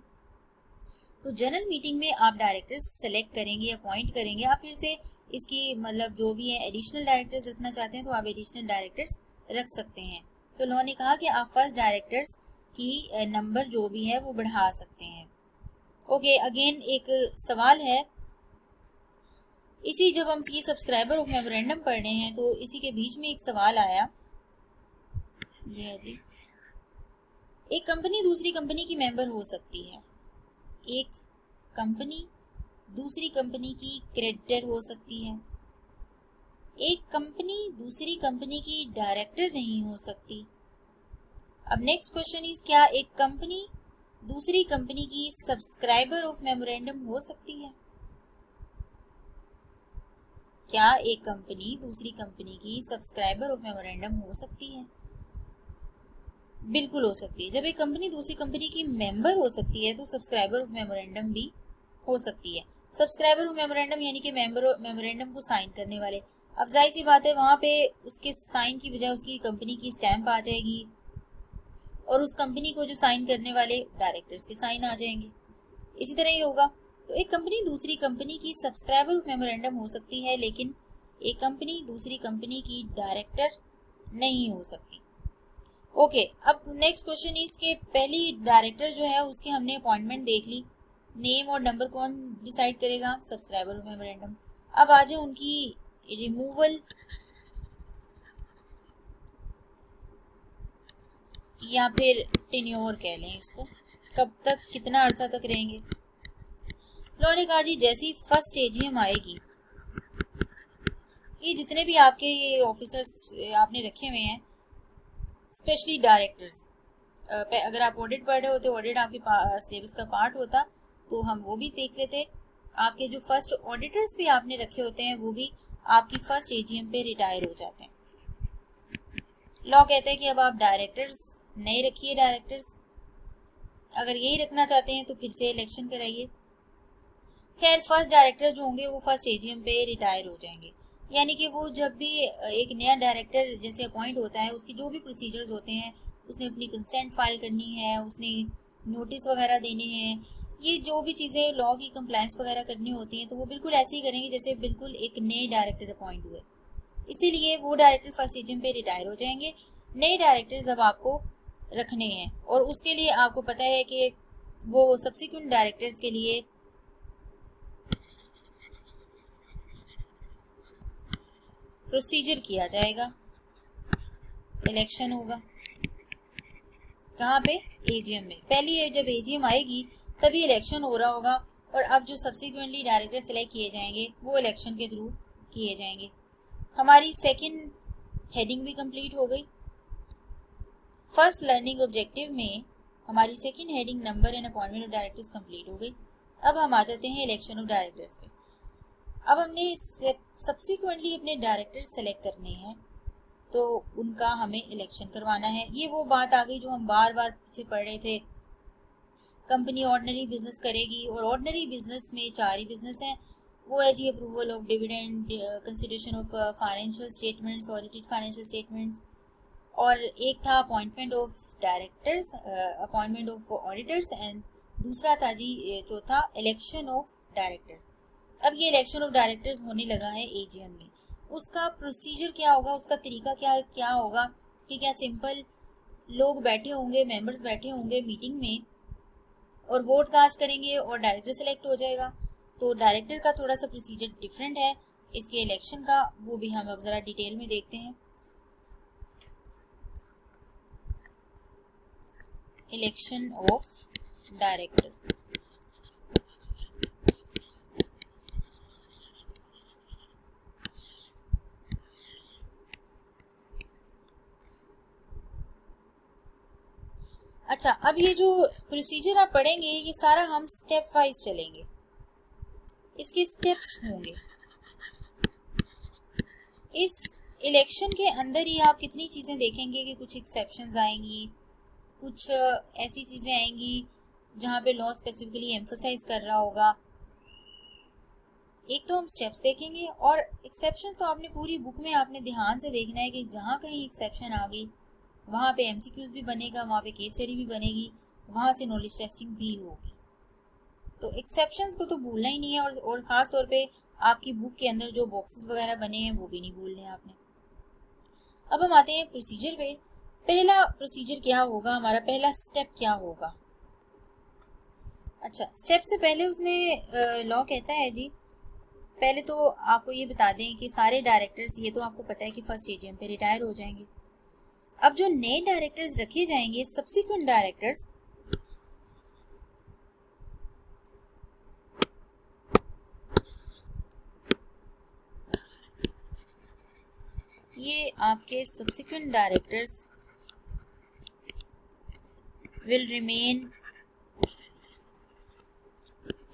तो जनरल मीटिंग में आप डायरेक्टर्स सेलेक्ट करेंगे, अपॉइंट करेंगे। आप फिर से इसकी मतलब जो भी है एडिशनल डायरेक्टर्स रखना चाहते हैं तो आप एडिशनल डायरेक्टर्स रख सकते हैं। तो लॉ ने कहा कि आप फर्स्ट डायरेक्टर्स की नंबर जो भी है वो बढ़ा सकते हैं। ओके, अगेन एक सवाल है, इसी जब हम ये सब्सक्राइबर ऑफ मेमोरेंडम पढ़ रहे हैं तो इसी के बीच में एक सवाल आया, जी एक कंपनी दूसरी कंपनी की मेंबर हो सकती है, एक कंपनी दूसरी कंपनी की क्रेडिटर हो सकती है, एक कंपनी दूसरी कंपनी की डायरेक्टर नहीं हो सकती। अब नेक्स्ट क्वेश्चन इज, क्या एक कंपनी दूसरी कंपनी की सब्सक्राइबर ऑफ मेमोरेंडम हो सकती है? क्या एक कंपनी दूसरी कंपनी की सब्सक्राइबर ऑफ मेमोरेंडम हो सकती है? बिल्कुल हो सकती है। जब एक कंपनी दूसरी कंपनी की मेंबर हो सकती है तो सब्सक्राइबर ऑफ मेमोरेंडम भी हो सकती है। सब्सक्राइबर ऑफ मेमोरेंडम यानी कि मेमोरेंडम को साइन करने वाले। अब जाहिर सी बात है वहां पे उसके साइन की बजाय उसकी कंपनी की स्टैंप आ जाएगी और उस कंपनी को जो साइन करने वाले डायरेक्टर्स के साइन आ जाएंगे, इसी तरह ही होगा। तो एक कंपनी दूसरी कंपनी की सब्सक्राइबर ऑफ मेमोरेंडम हो सकती है लेकिन एक कंपनी दूसरी कंपनी की डायरेक्टर नहीं हो सकती। ओके, अब नेक्स्ट क्वेश्चन इज के पहली डायरेक्टर जो है उसकी हमने अपॉइंटमेंट देख ली, नेम और नंबर कौन डिसाइड करेगा? Subscriber of memorandum. अब आ जाए उनकी रिमूवल या फिर टेन्योर कह लें इसको, कब तक कितना अरसा तक रहेंगे? लॉ ने कहा जी जैसी फर्स्ट एजीएम आएगी, ये जितने भी आपके ये ऑफिसर्स आपने रखे हुए हैं स्पेशली डायरेक्टर्स, अगर आप ऑडिट पढ़ रहे होते, ऑडिट आपके सिलेबस का पार्ट होता तो हम वो भी देख लेते। आपके जो फर्स्ट ऑडिटर्स भी आपने रखे होते हैं वो भी आपकी फर्स्ट एजीएम पे रिटायर हो जाते हैं। लॉ कहते हैं कि अब आप डायरेक्टर्स नहीं रखिए, डायरेक्टर्स अगर यही रखना चाहते हैं तो फिर से इलेक्शन कराइए। खैर फर्स्ट डायरेक्टर जो होंगे वो फर्स्ट एजीएम पे रिटायर हो जाएंगे, यानी कि वो जब भी एक नया डायरेक्टर जैसे अपॉइंट होता है उसकी जो भी प्रोसीजर्स होते हैं, उसने अपनी कंसेंट फाइल करनी है, उसने नोटिस वगैरह देने हैं, ये जो भी चीज़ें लॉ की कंप्लायंस वगैरह करनी होती हैं तो वो बिल्कुल ऐसे ही करेंगे जैसे बिल्कुल एक नए डायरेक्टर अपॉइंट हुए। इसीलिए वो डायरेक्टर फर्स्ट एजीएम पे रिटायर हो जाएंगे। नए डायरेक्टर्स अब आपको रखने हैं, और उसके लिए आपको पता है कि वो सब्सिक्वेंट डायरेक्टर्स के लिए प्रोसीजर किया जाएगा, इलेक्शन होगा। कहाँ पे? एजीएम में। पहली जब एजीएम आएगी तभी इलेक्शन हो रहा होगा, और अब जो सब्सिक्वेंटली डायरेक्टर सेलेक्ट किए जाएंगे वो इलेक्शन के थ्रू किए जाएंगे। हमारी सेकंड हेडिंग भी कंप्लीट हो गई। फर्स्ट लर्निंग ऑब्जेक्टिव में हमारी second heading number and appointment of directors complete हो गई। अब हम आ जाते हैं इलेक्शन ऑफ डायरेक्टर्स पे। अब हमने सब्सिक्वेंटली अपने डायरेक्टर सेलेक्ट करने हैं, तो उनका हमें इलेक्शन करवाना है। ये वो बात आ गई जो हम बार बार पीछे पढ़ रहे थे। कंपनी ऑर्डिनरी बिजनेस करेगी, और ऑर्डिनरी बिजनेस में 4 ही बिजनेस हैं। वो है जी approval of dividend, consideration of financial statements, audited financial statements, और एक था appointment of directors, appointment of auditors, and दूसरा था जी चौथा इलेक्शन ऑफ डायरेक्टर्स। अब ये इलेक्शन ऑफ डायरेक्टर्स होने लगा है एजीएम में। उसका प्रोसीजर क्या होगा, उसका तरीका क्या होगा कि क्या सिंपल लोग बैठे होंगे, मेंबर्स बैठे होंगे मीटिंग में और वोट कास्ट करेंगे और डायरेक्टर सेलेक्ट हो जाएगा। तो डायरेक्टर का थोड़ा सा प्रोसीजर डिफरेंट है इसके इलेक्शन का, वो भी हम अब ज़रा डिटेल में देखते हैं। Election of director. अच्छा, अब ये जो प्रोसीजर आप पढ़ेंगे ये सारा हम स्टेप वाइज चलेंगे, इसके स्टेप्स होंगे। इस इलेक्शन के अंदर ही आप कितनी चीज़ें देखेंगे कि कुछ एक्सेप्शंस आएंगी, कुछ ऐसी चीज़ें आएंगी जहाँ पे लॉ स्पेसिफिकली एम्फसाइज कर रहा होगा। एक तो हम स्टेप्स देखेंगे, और एक्सेप्शंस तो आपने पूरी बुक में आपने ध्यान से देखना है कि जहाँ कहीं एक्सेप्शन आ गई वहाँ पे एमसीक्यूज भी बनेगा, वहाँ पे केस स्टडी भी बनेगी, वहाँ से नॉलेज टेस्टिंग भी होगी। तो एक्सेप्शंस को तो भूलना ही नहीं है, और ख़ास तौर पे आपकी बुक के अंदर जो बॉक्सेस वगैरह बने हैं वो भी नहीं भूलने हैं आपने। अब हम आते हैं प्रोसीजर पे। पहला प्रोसीजर क्या होगा, हमारा पहला स्टेप क्या होगा? अच्छा, स्टेप से पहले उसने लॉ कहता है जी, पहले तो आपको ये बता दें कि सारे डायरेक्टर्स, ये तो आपको पता है कि फर्स्ट एजीएम पे रिटायर हो जाएंगे। अब जो नए डायरेक्टर्स रखे जाएंगे, सब्सिक्वेंट डायरेक्टर्स, ये आपके subsequent directors will remain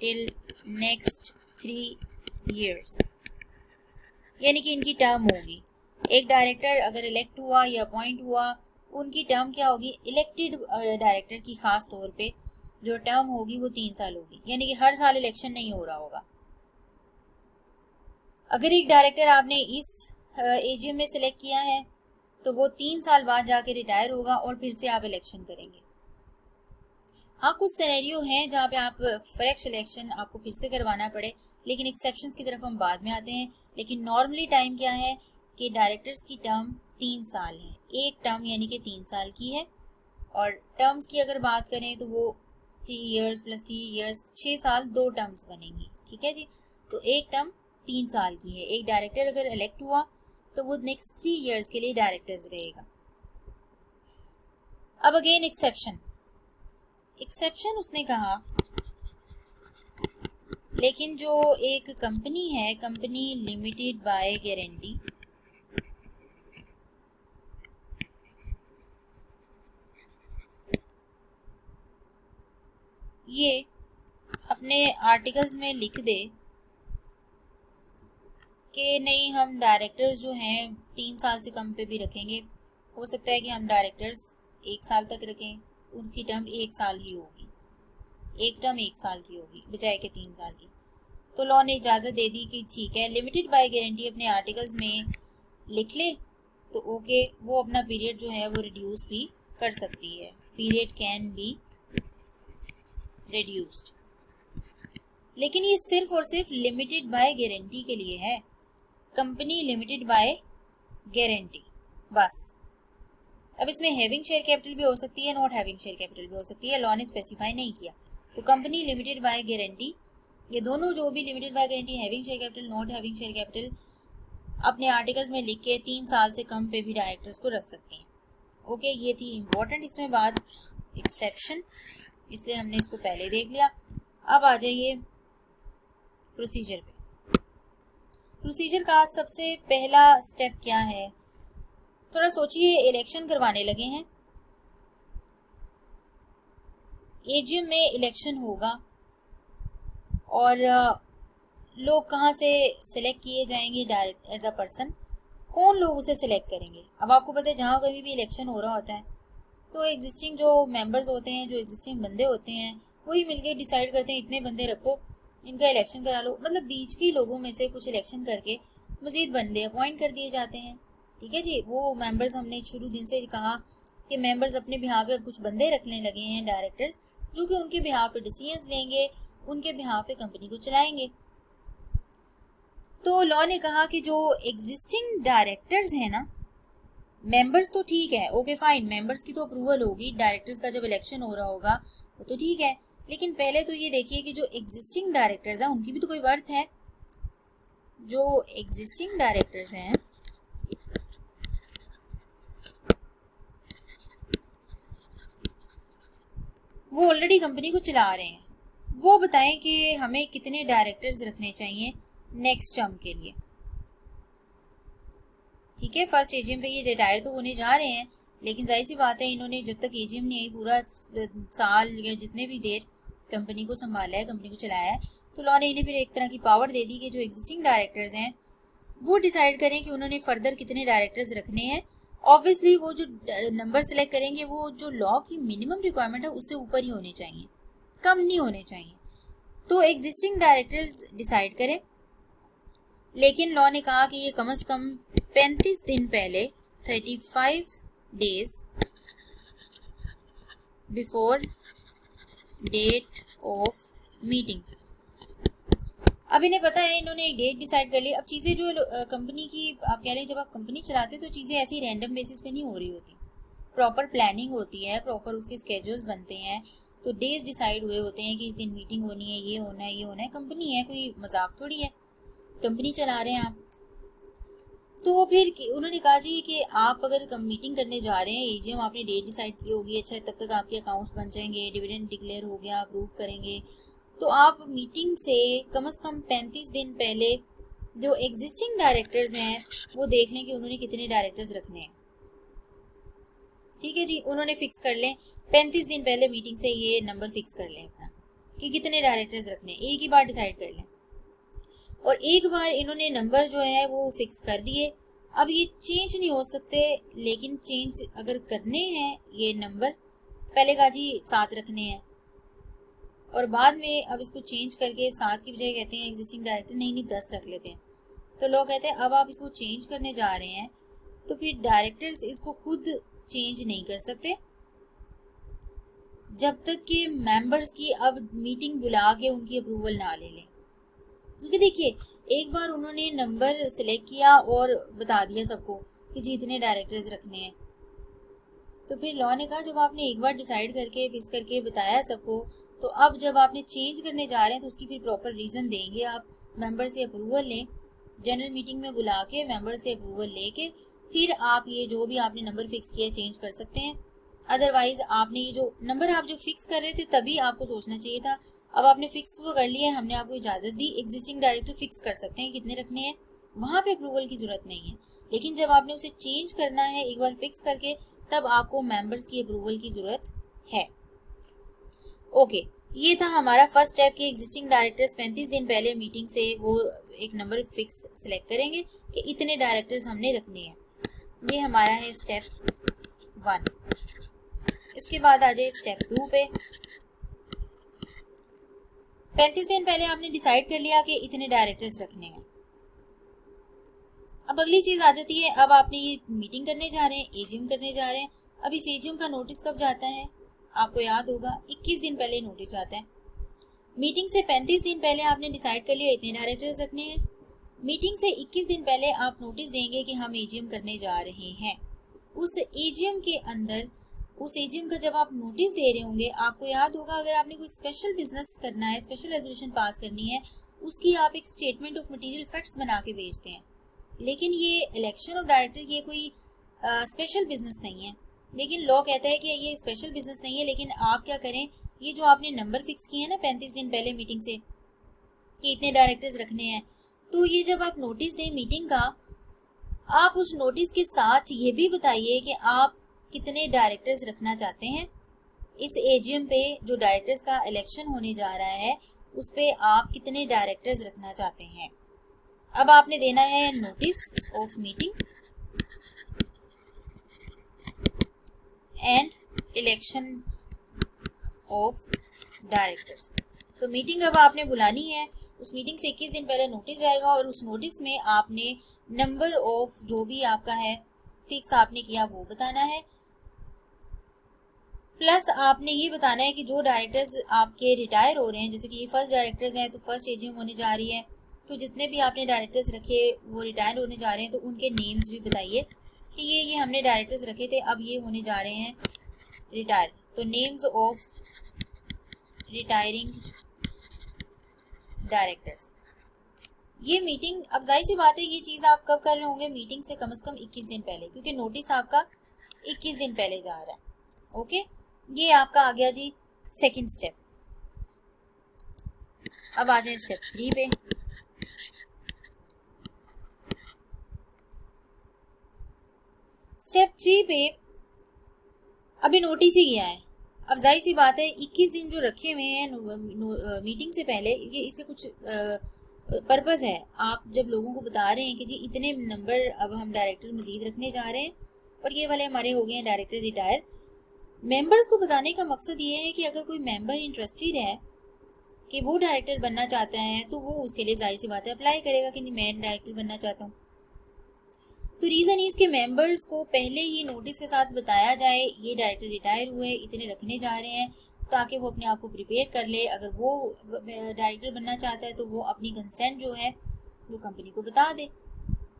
till next 3 years, यानी कि इनकी टर्म होगी। एक डायरेक्टर अगर इलेक्ट हुआ या अपॉइंट हुआ, उनकी टर्म क्या होगी? इलेक्टेड डायरेक्टर की खास तौर पे जो टर्म होगी वो 3 साल होगी, यानी कि हर साल इलेक्शन नहीं हो रहा होगा। अगर एक डायरेक्टर आपने इस एजीएम में सिलेक्ट किया है तो वो 3 साल बाद जाके रिटायर होगा और फिर से आप इलेक्शन करेंगे। हाँ, कुछ सिनेरियो हैं जहाँ पे आप फ्रेश इलेक्शन आपको फिर से करवाना पड़े, लेकिन एक्सेप्शंस की तरफ हम बाद में आते हैं। लेकिन नॉर्मली टाइम क्या है कि डायरेक्टर्स की टर्म 3 साल है, एक टर्म यानी कि 3 साल की है। और टर्म्स की अगर बात करें तो वो 3 years प्लस 3 years 6 साल 2 टर्म्स बनेंगी। ठीक है जी, तो एक टर्म 3 साल की है। एक डायरेक्टर अगर इलेक्ट हुआ तो वो नेक्स्ट 3 years के लिए डायरेक्टर्स रहेगा। अब अगेन एक्सेप्शन उसने कहा, लेकिन जो एक कंपनी है, कंपनी लिमिटेड बाय गारंटी, ये अपने आर्टिकल्स में लिख दे कि नहीं, हम डायरेक्टर्स जो हैं 3 साल से कम पे भी रखेंगे। हो सकता है कि हम डायरेक्टर्स 1 साल तक रखें, उनकी टर्म 1 साल ही होगी, एक टर्म 1 साल की होगी बजाय के 3 साल की। तो लॉ ने इजाज़त दे दी कि ठीक है, लिमिटेड बाय गारंटी अपने आर्टिकल्स में लिख ले तो ओके, वो अपना पीरियड जो है वो रिड्यूस भी कर सकती है। पीरियड कैन बी रिड्यूस्ड, लेकिन ये सिर्फ और सिर्फ लिमिटेड बाय गारंटी के लिए है। कंपनी लिमिटेड बाय गारंटी बस, अब इसमें हैविंग शेयर कैपिटल भी हो सकती है, नॉट हैविंग शेयर कैपिटल भी हो सकती है, लॉ ने स्पेसिफाई नहीं किया। तो कंपनी लिमिटेड बाय गारंटी, ये दोनों जो भी limited by guarantee, having share capital, not having share capital, अपने आर्टिकल्स में लिख के 3 साल से कम पे भी डायरेक्टर्स को रख सकते हैं। ओके, ये थी इम्पोर्टेंट इसमें बात, एक्सेप्शन, इसलिए हमने इसको पहले देख लिया। अब आ जाइए प्रोसीजर पे। प्रोसीजर का सबसे पहला स्टेप क्या है? थोड़ा सोचिए, इलेक्शन करवाने लगे हैं, एजीएम में इलेक्शन होगा और लोग कहाँ से सिलेक्ट किए जाएंगे डायरेक्ट एज अ पर्सन, कौन लोग उसे सिलेक्ट करेंगे? अब आपको पता है जहाँ कभी भी इलेक्शन हो रहा होता है तो एग्जिस्टिंग जो मेंबर्स होते हैं, जो एग्जिस्टिंग बंदे होते हैं, वही मिलके डिसाइड करते हैं इतने बंदे रखो, इनका इलेक्शन करा लो। मतलब बीच के लोगों में से कुछ इलेक्शन करके मजीद बंदे अपॉइंट कर दिए जाते हैं। ठीक है जी, वो मेंबर्स हमने शुरू दिन से कहा कि मेंबर्स अपने बिहाफ पे कुछ बंदे रखने लगे हैं डायरेक्टर्स, जो कि उनके बिहाफ पे डिसीजंस लेंगे, उनके बिहाफ पे कंपनी को चलाएंगे। तो लॉ ने कहा कि जो एग्जिस्टिंग डायरेक्टर्स हैं ना, मेंबर्स तो ठीक है, ओके फाइन, मेंबर्स की तो अप्रूवल होगी, डायरेक्टर्स का जब इलेक्शन हो रहा होगा वो तो ठीक है, लेकिन पहले तो ये देखिए कि जो एग्जिस्टिंग डायरेक्टर्स हैं उनकी भी तो कोई वर्थ है। जो एग्जिस्टिंग डायरेक्टर्स हैं वो ऑलरेडी कंपनी को चला रहे हैं, वो बताएं कि हमें कितने डायरेक्टर्स रखने चाहिए नेक्स्ट टर्म के लिए। ठीक है, फर्स्ट एजीएम पे ये रिटायर तो होने जा रहे हैं, लेकिन जाहिर सी बात है इन्होंने जब तक एजीएम नहीं पूरा साल या जितने भी देर कंपनी को संभाला है, कंपनी को चलाया है, तो लॉ ने इन्हें फिर एक तरह की पावर दे दी कि जो एग्जिस्टिंग डायरेक्टर्स हैं वो डिसाइड करें कि उन्होंने फर्दर कितने डायरेक्टर्स रखने हैं। ऑब्वियसली वो जो नंबर सेलेक्ट करेंगे वो जो लॉ की मिनिमम रिक्वायरमेंट है उससे ऊपर ही होने चाहिए, कम नहीं होने चाहिए। तो एग्जिस्टिंग डायरेक्टर्स डिसाइड करें, लेकिन लॉ ने कहा कि ये कम से कम 35 दिन पहले, 35 days before date of meeting. अब इन्हें पता है, इन्होंने एक डेट डिसाइड कर ली। अब चीज़ें जो कंपनी की, आप कह रहे हैं जब आप कंपनी चलाते तो चीज़ें ऐसी रैंडम बेसिस पे नहीं हो रही होती, प्रॉपर प्लानिंग होती है, प्रॉपर उसके स्केड्यूल्स बनते हैं, तो डेज डिसाइड हुए होते हैं कि इस दिन मीटिंग होनी है, ये होना है, ये होना है। कंपनी है, कोई मजाक थोड़ी है, कंपनी चला रहे हैं आप। तो फिर उन्होंने कहा जी कि आप अगर मीटिंग करने जा रहे हैं, एजीएम आपने डेट डिसाइड की होगी, अच्छा तब तक आपके अकाउंट्स बन जाएंगे, डिविडेंड डिक्लेयर हो गया, अप्रूव करेंगे, तो आप मीटिंग से कम 35 दिन पहले जो एग्जिस्टिंग डायरेक्टर्स हैं वो देख लें कि उन्होंने कितने डायरेक्टर्स रखने हैं। ठीक है जी, उन्होंने फिक्स कर लें 35 दिन पहले मीटिंग से, ये नंबर फिक्स कर लें अपना कि कितने डायरेक्टर्स रखने हैं, एक ही बार डिसाइड कर लें। और एक बार इन्होंने नंबर जो है वो फिक्स कर दिए, अब ये चेंज नहीं हो सकते, लेकिन चेंज अगर करने हैं ये नंबर, पहले कहा जी 7 रखने हैं और बाद में अब इसको चेंज करके 7 की बजाय कहते हैं एग्जिस्टिंग डायरेक्टर नहीं 10 रख लेते हैं। तो लोग कहते हैं अब आप इसको चेंज करने जा रहे हैं तो फिर डायरेक्टर्स इसको खुद चेंज नहीं कर सकते जब तक कि मेंबर्स की अब मीटिंग बुला के उनकी अप्रूवल ना ले लें। क्योंकि देखिए, एक बार उन्होंने नंबर सिलेक्ट किया और बता दिया सबको कि जितने डायरेक्टर्स रखने हैं, तो फिर लॉ ने कहा जब आपने एक बार डिसाइड करके फिक्स करके बताया सबको, तो अब जब आपने चेंज करने जा रहे हैं तो उसकी फिर प्रॉपर रीज़न देंगे, आप मेंबर से अप्रूवल लें, जनरल मीटिंग में बुला के मेंबर से अप्रूवल लेके फिर आप ये जो भी आपने नंबर फिक्स किया चेंज कर सकते हैं। अदरवाइज आपने ये जो नंबर आप जो फिक्स कर रहे थे तभी आपको सोचना चाहिए था, अब आपने फिक्स तो कर लिया है, हमने आपको इजाज़त दी, एग्जिस्टिंग डायरेक्टर फिक्स कर सकते हैं कितने रखने हैं, वहाँ पे अप्रूवल की ज़रूरत नहीं है। लेकिन जब आपने उसे चेंज करना है एक बार फिक्स करके, तब आपको मेंबर्स की अप्रूवल की ज़रूरत है। ओके, ये था हमारा फर्स्ट स्टेप कि एग्जिस्टिंग डायरेक्टर्स 35 दिन पहले मीटिंग से वो एक नंबर फिक्स सिलेक्ट करेंगे कि इतने डायरेक्टर्स हमने रखने हैं। ये हमारा है स्टेप 1। इसके बाद आ जाए स्टेप 2 पे। 35 दिन पहले आपने डिसाइड कर लिया कि इतने डायरेक्टर्स रखने हैं। अब अगली चीज आ जाती है, अब आपने ये मीटिंग करने जा रहे हैं, एजीएम करने जा रहे हैं। अब इस एजीएम का नोटिस कब जाता है, आपको याद होगा 21 दिन पहले नोटिस जाता है। मीटिंग से 35 दिन पहले आपने डिसाइड कर लिया इतने डायरेक्टर्स रखने हैं। मीटिंग से 21 दिन पहले आप नोटिस देंगे कि हम एजीएम करने जा रहे हैं। उस एजीएम के अंदर, उस एजीएम का जब आप नोटिस दे रहे होंगे, आपको याद होगा अगर आपने कोई स्पेशल बिजनेस करना है, स्पेशल रेजोल्यूशन पास करनी है, उसकी आप एक स्टेटमेंट ऑफ मटेरियल फैक्ट्स बना के भेजते हैं। लेकिन ये इलेक्शन ऑफ डायरेक्टर ये कोई स्पेशल बिजनेस नहीं है। लेकिन लॉ कहता है कि ये स्पेशल बिजनेस नहीं है, लेकिन आप क्या करें, ये जो आपने नंबर फिक्स किए हैं ना 35 दिन पहले मीटिंग से कि इतने डायरेक्टर्स रखने हैं, तो ये जब आप नोटिस दें मीटिंग का, आप उस नोटिस के साथ ये भी बताइए कि आप कितने डायरेक्टर्स रखना चाहते हैं। इस एजीएम पे जो डायरेक्टर्स का इलेक्शन होने जा रहा है उस पे आप कितने डायरेक्टर्स रखना चाहते हैं। अब आपने देना है notice of meeting and election of directors. तो मीटिंग अब आपने बुलानी है, उस मीटिंग से 21 दिन पहले नोटिस जाएगा और उस नोटिस में आपने नंबर ऑफ जो भी आपका है फिक्स आपने किया वो बताना है, प्लस आपने ये बताना है कि जो डायरेक्टर्स आपके रिटायर हो रहे हैं, जैसे कि ये फर्स्ट डायरेक्टर्स हैं तो फर्स्ट एजीएम होने जा रही है, तो जितने भी आपने डायरेक्टर्स रखे वो रिटायर होने जा रहे हैं, तो उनके नेम्स भी बताइए कि ये हमने डायरेक्टर्स रखे थे, अब ये होने जा रहे हैं रिटायर, तो नेम्स ऑफ रिटायरिंग डायरेक्टर्स। ये मीटिंग, अब जाहिर सी बात है ये चीज़ आप कब कर रहे होंगे, मीटिंग से कम 21 दिन पहले, क्योंकि नोटिस आपका 21 दिन पहले जा रहा है। ओके, ये आपका आ गया जी सेकंड स्टेप। अब आ जाए स्टेप 3 पे। स्टेप 3 पे अभी नोटिस ही गया है, अब जाहिर सी बात है 21 दिन जो रखे हुए हैं मीटिंग से पहले, ये इसके कुछ पर्पस है। आप जब लोगों को बता रहे हैं कि जी इतने नंबर अब हम डायरेक्टर मजीद रखने जा रहे हैं और ये वाले हमारे हो गए हैं डायरेक्टर रिटायर, मेंबर्स को बताने का मकसद ये है कि अगर कोई मेंबर इंटरेस्टेड है कि वो डायरेक्टर बनना चाहता है तो वो उसके लिए जाहिर सी बात है अप्लाई करेगा कि नहीं मैं डायरेक्टर बनना चाहता हूँ। तो रीज़न इसके मेंबर्स को पहले ही नोटिस के साथ बताया जाए ये डायरेक्टर रिटायर हुए, इतने रखने जा रहे हैं, ताकि वो अपने आप को प्रिपेयर कर ले। अगर वो डायरेक्टर बनना चाहता है तो वो अपनी कंसेंट जो है वो कंपनी को बता दे।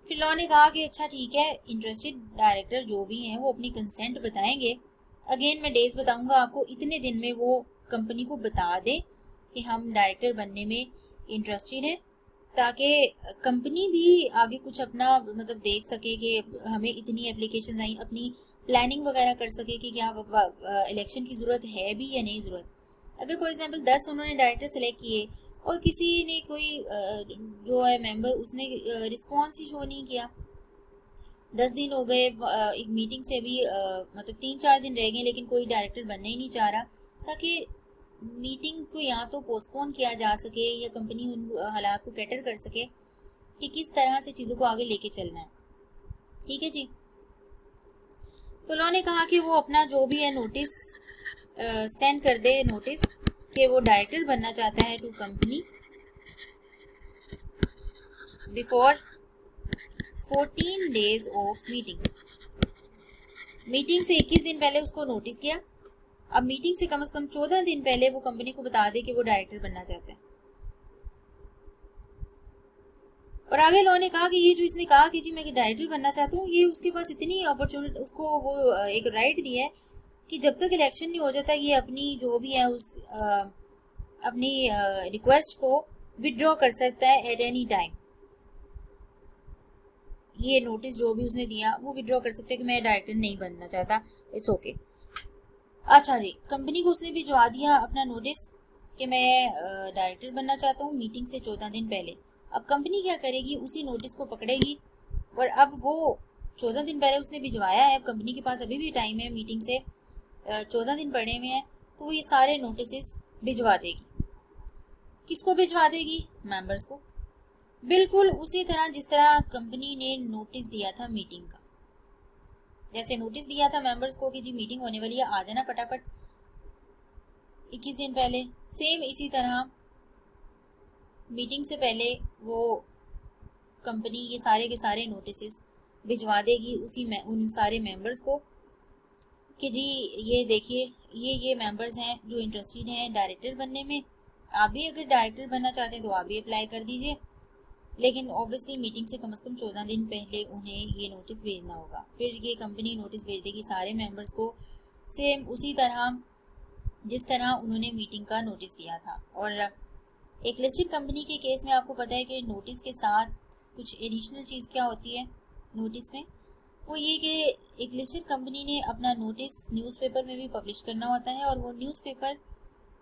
फिर लॉ ने कहा कि अच्छा ठीक है, इंटरेस्टेड डायरेक्टर जो भी हैं वो अपनी कंसेंट बताएंगे। अगेन मैं डेज बताऊंगा आपको, इतने दिन में वो कंपनी को बता दें कि हम डायरेक्टर बनने में इंटरेस्टेड हैं, ताकि कंपनी भी आगे कुछ अपना मतलब देख सके कि हमें इतनी एप्लीकेशन आई, अपनी प्लानिंग वगैरह कर सके कि क्या इलेक्शन की ज़रूरत है भी या नहीं ज़रूरत। अगर फॉर एग्जांपल 10 उन्होंने डायरेक्टर सेलेक्ट किए और किसी ने कोई जो है मेंबर उसने रिस्पॉन्स ही शो नहीं किया, 10 दिन हो गए, एक मीटिंग से भी मतलब 3-4 दिन रह गए लेकिन कोई डायरेक्टर बनना ही नहीं चाह रहा, ताकि मीटिंग को या तो पोस्टपोन किया जा सके या कंपनी उन हालात को कैटर कर सके कि किस तरह से चीज़ों को आगे लेके चलना है। ठीक है जी। तो लॉ ने कहा कि वो अपना जो भी है नोटिस सेंड कर दे, नोटिस कि वो डायरेक्टर बनना चाहता है to company before 14 days of meeting. Meeting से 21 दिन पहले उसको नोटिस किया, अब मीटिंग से कम 14 दिन पहले वो कंपनी को बता दे कि वो डायरेक्टर बनना चाहते हैं। और आगे लॉ ने कहा कि ये जो इसने कहा कि जी मैं डायरेक्टर बनना चाहता हूँ, ये उसके पास इतनी अपॉर्चुनिटी, उसको वो एक राइट दिया है कि जब तक इलेक्शन नहीं हो जाता ये अपनी जो भी है उस अपनी रिक्वेस्ट को विड्रॉ कर सकता है एट एनी टाइम। ये नोटिस जो भी उसने दिया वो विड्रॉ कर सकते हैं कि मैं डायरेक्टर नहीं बनना चाहता, इट्स ओके। अच्छा जी, कंपनी को उसने भिजवा दिया अपना नोटिस कि मैं डायरेक्टर बनना चाहता हूँ मीटिंग से 14 दिन पहले। अब कंपनी क्या करेगी, उसी नोटिस को पकड़ेगी और अब वो 14 दिन पहले उसने भिजवाया है, अब कंपनी के पास अभी भी टाइम है, मीटिंग से 14 दिन पड़े हुए हैं, तो वो ये सारे नोटिस भिजवा देगी। किसको भिजवा देगी? मेंबर्स को, बिल्कुल उसी तरह जिस तरह कंपनी ने नोटिस दिया था मीटिंग का। जैसे नोटिस दिया था मेंबर्स को कि जी मीटिंग होने वाली है, आ जाना फटाफट 21 दिन पहले, सेम इसी तरह मीटिंग से पहले वो कंपनी ये सारे के सारे नोटिस भिजवा देगी उसी में उन सारे मेंबर्स को कि जी ये देखिए ये मेंबर्स हैं जो इंटरेस्टेड हैं डायरेक्टर बनने में, आप भी अगर डायरेक्टर बनना चाहते हैं तो आप भी अप्लाई कर दीजिए। लेकिन ऑब्वियसली मीटिंग से कम 14 दिन पहले उन्हें ये नोटिस भेजना होगा। फिर ये कंपनी नोटिस भेज देगी सारे मेंबर्स को, सेम उसी तरह जिस तरह उन्होंने मीटिंग का नोटिस दिया था। और एक लिस्टेड कंपनी के केस में आपको पता है कि नोटिस के साथ कुछ एडिशनल चीज़ क्या होती है नोटिस में, वो ये कि एक लिस्टेड कंपनी ने अपना नोटिस न्यूज़पेपर में भी पब्लिश करना होता है, और वो न्यूज़पेपर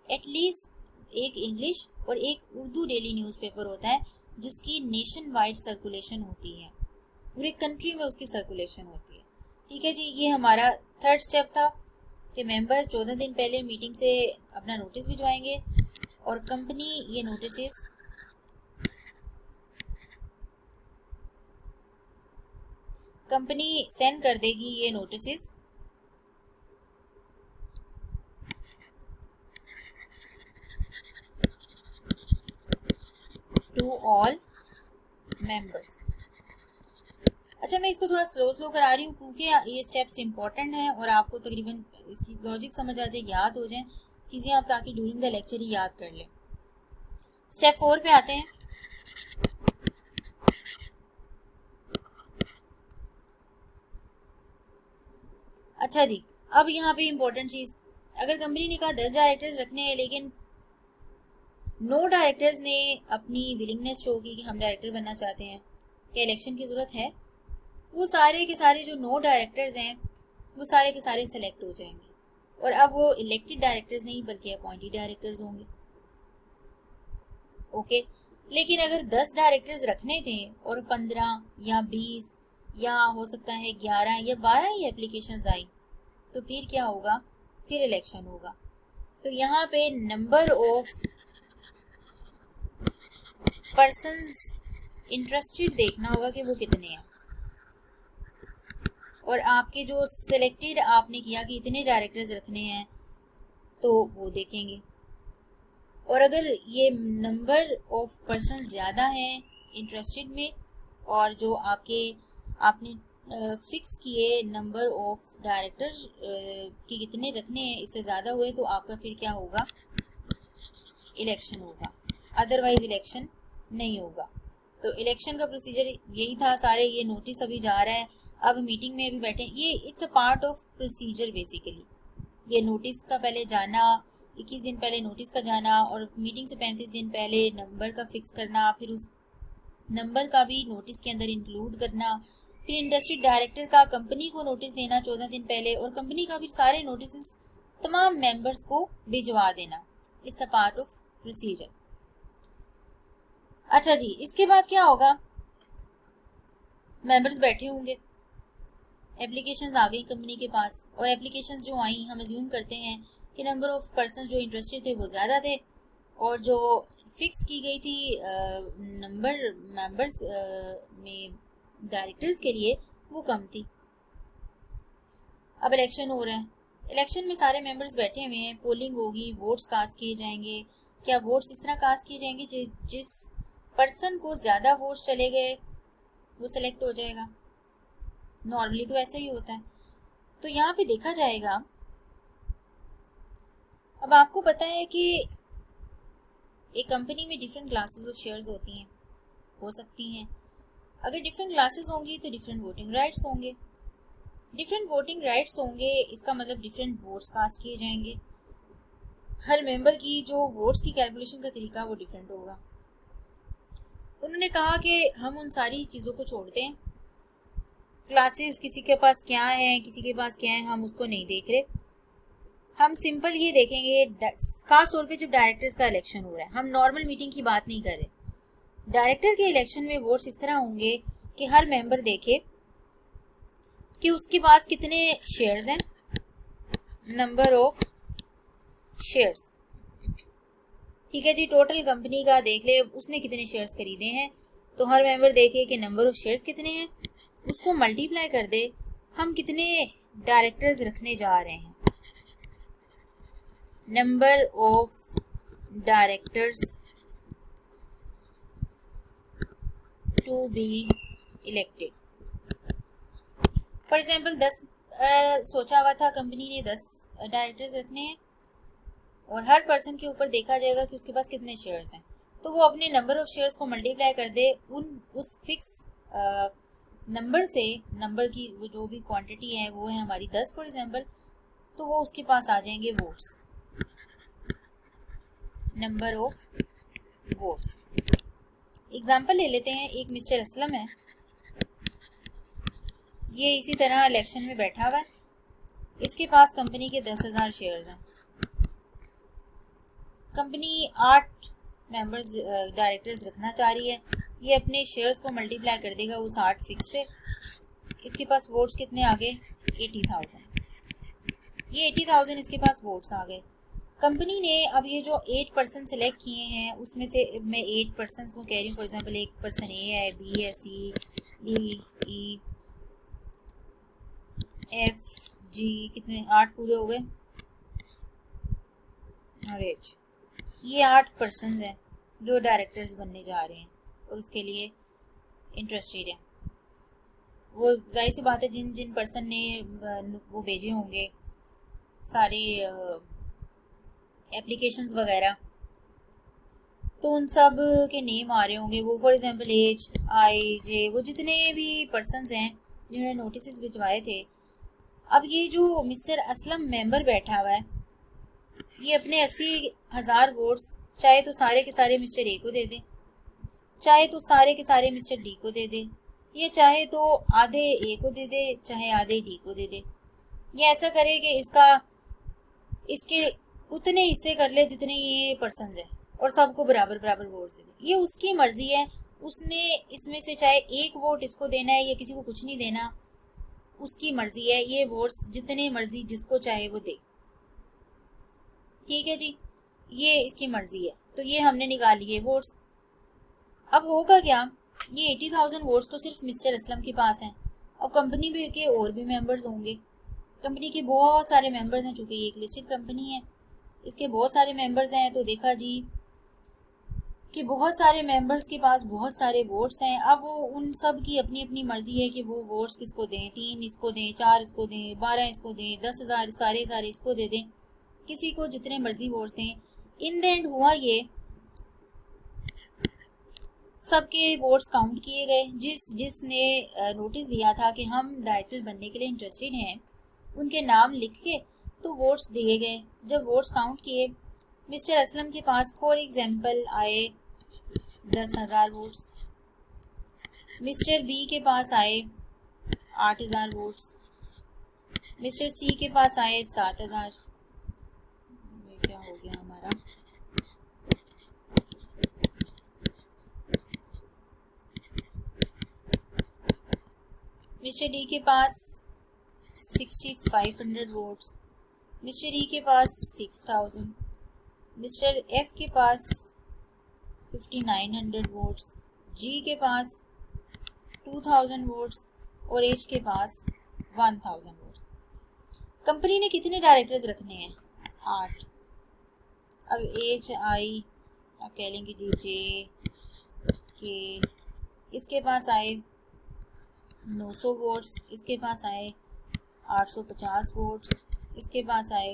एटलीस्ट एक इंग्लिश और एक उर्दू डेली न्यूज़पेपर होता है जिसकी नेशन वाइड सर्कुलेशन होती है, पूरे कंट्री में उसकी सर्कुलेशन होती है। ठीक है जी, ये हमारा थर्ड स्टेप था कि मेंबर 14 दिन पहले मीटिंग से अपना नोटिस भिजवाएंगे और कंपनी ये नोटिस कंपनी सेंड कर देगी ये नोटिस टू ऑल मेंबर्स। अच्छा, मैं इसको थोड़ा स्लो करा रही हूँ क्योंकि ये स्टेप्स इंपॉर्टेंट हैं और आपको तकरीबन इसकी लॉजिक समझ आ जाए, याद हो जाए चीज़ें आप, ताकि ड्यूरिंग द लेक्चर ही याद कर लें। स्टेप 4 पे आते हैं। अच्छा जी, अब यहाँ पे इंपॉर्टेंट चीज़, अगर कंपनी ने कहा 10 डायरेक्टर्स रखने हैं लेकिन 9 डायरेक्टर्स ने अपनी विलिंगनेस शो की कि हम डायरेक्टर बनना चाहते हैं, क्या इलेक्शन की ज़रूरत है, वो सारे के सारे जो 9 डायरेक्टर्स हैं वो सारे के सारे सेलेक्ट हो जाएंगे, और अब वो इलेक्टेड डायरेक्टर्स नहीं बल्कि अपॉइंटेड डायरेक्टर्स होंगे। ओके, लेकिन अगर 10 डायरेक्टर्स रखने थे और 15 या 20 या हो सकता है 11 या 12 ही एप्लीकेशंस आई, तो फिर क्या होगा, फिर इलेक्शन होगा। तो यहाँ पे नंबर ऑफ पर्सन्स इंटरेस्टेड देखना होगा कि वो कितने हैं, और आपके जो सिलेक्टेड आपने किया कि इतने डायरेक्टर्स रखने हैं तो वो देखेंगे। और अगर ये नंबर ऑफ पर्सन ज़्यादा हैं इंटरेस्टेड में, और जो आपने फिक्स किए नंबर ऑफ डायरेक्टर्स कि कितने रखने हैं इससे ज़्यादा हुए, तो आपका फिर क्या होगा, इलेक्शन होगा, अदरवाइज इलेक्शन नहीं होगा। तो इलेक्शन का प्रोसीजर यही था सारे। ये नोटिस अभी जा रहा है, अब मीटिंग में भी बैठे, ये it's a part of procedure basically. ये नोटिस का पहले जाना, 21 दिन पहले नोटिस का जाना, और मीटिंग से 35 दिन पहले नंबर का फिक्स करना, फिर उस नंबर का भी नोटिस के अंदर इंक्लूड करना, फिर इंडस्ट्री डायरेक्टर का कंपनी को नोटिस देना 14 दिन पहले, और कंपनी का भी सारे नोटिस तमाम मेंबर्स को भिजवा देना। It's a part of procedure. अच्छा जी, इसके बाद क्या होगा, मेंबर्स बैठे होंगे, एप्लीकेशंस आ गई कंपनी के पास, और एप्लीकेशंस जो आई हम अज्यूम करते हैं कि नंबर ऑफ पर्सन जो इंटरेस्टेड थे वो ज़्यादा थे, और जो फिक्स की गई थी नंबर मेंबर्स में डायरेक्टर्स के लिए वो कम थी। अब इलेक्शन हो रहा है, इलेक्शन में सारे मेंबर्स बैठे हुए हैं, पोलिंग होगी, वोट्स कास्ट किए जाएंगे। क्या वोट्स इस तरह कास्ट किए जाएंगे जिस पर्सन को ज़्यादा वोट्स चले गए वो सेलेक्ट हो जाएगा, नॉर्मली तो ऐसा ही होता है। तो यहाँ पे देखा जाएगा, अब आपको पता है कि एक कंपनी में डिफरेंट क्लासेस ऑफ शेयर्स होती हैं, हो सकती हैं। अगर डिफरेंट क्लासेस होंगी तो डिफरेंट वोटिंग राइट्स होंगे, डिफरेंट वोटिंग राइट्स होंगे इसका मतलब डिफरेंट वोट्स कास्ट किए जाएंगे। हर मेंबर की जो वोट्स की कैलकुलेशन का तरीका वो डिफरेंट होगा। उन्होंने कहा कि हम उन सारी चीज़ों को छोड़ते हैं, क्लासेस किसी के पास क्या है किसी के पास क्या है हम उसको नहीं देख रहे, हम सिंपल ये देखेंगे, खास तौर पे जब डायरेक्टर्स का इलेक्शन हो रहा है, हम नॉर्मल मीटिंग की बात नहीं कर रहे। डायरेक्टर के इलेक्शन में वोट्स इस तरह होंगे कि हर मेंबर देखे कि उसके पास कितने शेयर्स हैं, नंबर ऑफ शेयर्स, ठीक है जी, टोटल कंपनी का देख ले उसने कितने शेयर्स खरीदे हैं, तो हर मेंबर देखे कि नंबर ऑफ शेयर्स कितने हैं, उसको मल्टीप्लाई कर दे हम कितने डायरेक्टर्स रखने जा रहे हैं, number of directors to be elected. For example 10 सोचा हुआ था कंपनी ने 10 डायरेक्टर्स रखने हैं, और हर पर्सन के ऊपर देखा जाएगा कि उसके पास कितने शेयर्स हैं, तो वो अपने नंबर ऑफ शेयर्स को मल्टीप्लाई कर दे उस फिक्स नंबर से, नंबर की वो जो भी क्वांटिटी है वो है हमारी 10 फॉर एग्जांपल, तो वो उसके पास आ जाएंगे votes, number of votes. Example ले लेते हैं, एक मिस्टर असलम है, ये इसी तरह इलेक्शन में बैठा हुआ है, इसके पास कंपनी के 10,000 शेयर्स हैं। कंपनी 8 मेंबर्स डायरेक्टर्स रखना चाह रही है, ये अपने शेयर्स को मल्टीप्लाई कर देगा उस 8 फिक्स से। इसके पास वोट्स कितने आ गए? 80,000। ये 80,000 इसके पास वोट्स आ गए। कंपनी ने अब ये जो 8 पर्सन सिलेक्ट किए हैं उसमें से मैं 8 पर्सन को कह रही हूँ, फॉर एग्जाम्पल एक पर्सन ए है, बी है, सी, डी, ई, एफ, जी, कितने 8 पूरे हो गए, और एच। ये 8 पर्सन हैं जो डायरेक्टर्स बनने जा रहे हैं और उसके लिए इंटरेस्टेड है। वो जाहिर सी बात है जिन जिन पर्सन ने वो भेजे होंगे सारे एप्लीकेशंस वगैरह, तो उन सब के नेम आ रहे होंगे। वो फॉर एग्जांपल एच, आई, जे, वो जितने भी पर्सन्स हैं जिन्होंने नोटिस भिजवाए थे। अब ये जो मिस्टर असलम मेंबर बैठा हुआ है, ये अपने 80,000 वोट्स चाहे तो सारे के सारे मिस्टर ए को दे दे, चाहे तो सारे के सारे मिस्टर डी को दे दे, ये चाहे तो आधे ए को दे दे, चाहे आधे डी को दे दे। ये ऐसा करे कि इसके उतने हिस्से कर ले जितने ये पर्सन है और सबको बराबर बराबर वोट्स दे दे। ये उसकी मर्जी है, उसने इसमें से चाहे एक वोट इसको देना है या किसी को कुछ नहीं देना, उसकी मर्जी है। ये वोट्स जितने मर्जी जिसको चाहे वो दे, ठीक है जी, ये इसकी मर्जी है। तो ये हमने निकाल लिए वोट्स। अब होगा क्या, ये 80,000 वोट्स तो सिर्फ मिस्टर असलम के पास हैं। अब कंपनी भी के और भी मेंबर्स होंगे, कंपनी के बहुत सारे मेंबर्स हैं, चूंकि ये एक लिस्टेड कंपनी है, इसके बहुत सारे मेंबर्स हैं। तो देखा जी कि बहुत सारे मेंबर्स के पास बहुत सारे वोट्स हैं। अब वो उन सब की अपनी अपनी मर्जी है कि वो वोट्स किसको दें, 3 इसको दें, 4 इसको दें, 12 इसको दें, 10,000 सारे इसको दे दें, किसी को जितने मर्जी वोट्स दें। इन द एंड हुआ ये, सबके वोट्स काउंट किए गए। जिसने नोटिस दिया था कि हम डायरेक्टर बनने के लिए इंटरेस्टेड हैं, उनके नाम लिख के तो वोट्स दिए गए। जब वोट्स काउंट किए, मिस्टर असलम के पास फॉर एग्जांपल आए 10,000 वोट्स, मिस्टर बी के पास आए 8,000 वोट्स, मिस्टर सी के पास आए 7,000। क्या हो गया हमारा, मिस्टर डी के पास 6,500 वोट्स, मिस्टर ई के पास 6,000, मिस्टर एफ के पास 5,900 वोट्स, जी के पास 2,000 वोट्स और एच के पास 1,000 वोट्स। कंपनी ने कितने डायरेक्टर्स रखने हैं? 8। अब एच, आई, आप कह लेंगे जी, जे, के, इसके पास आए 900 वोट्स, इसके पास आए 850 वोट्स, इसके पास आए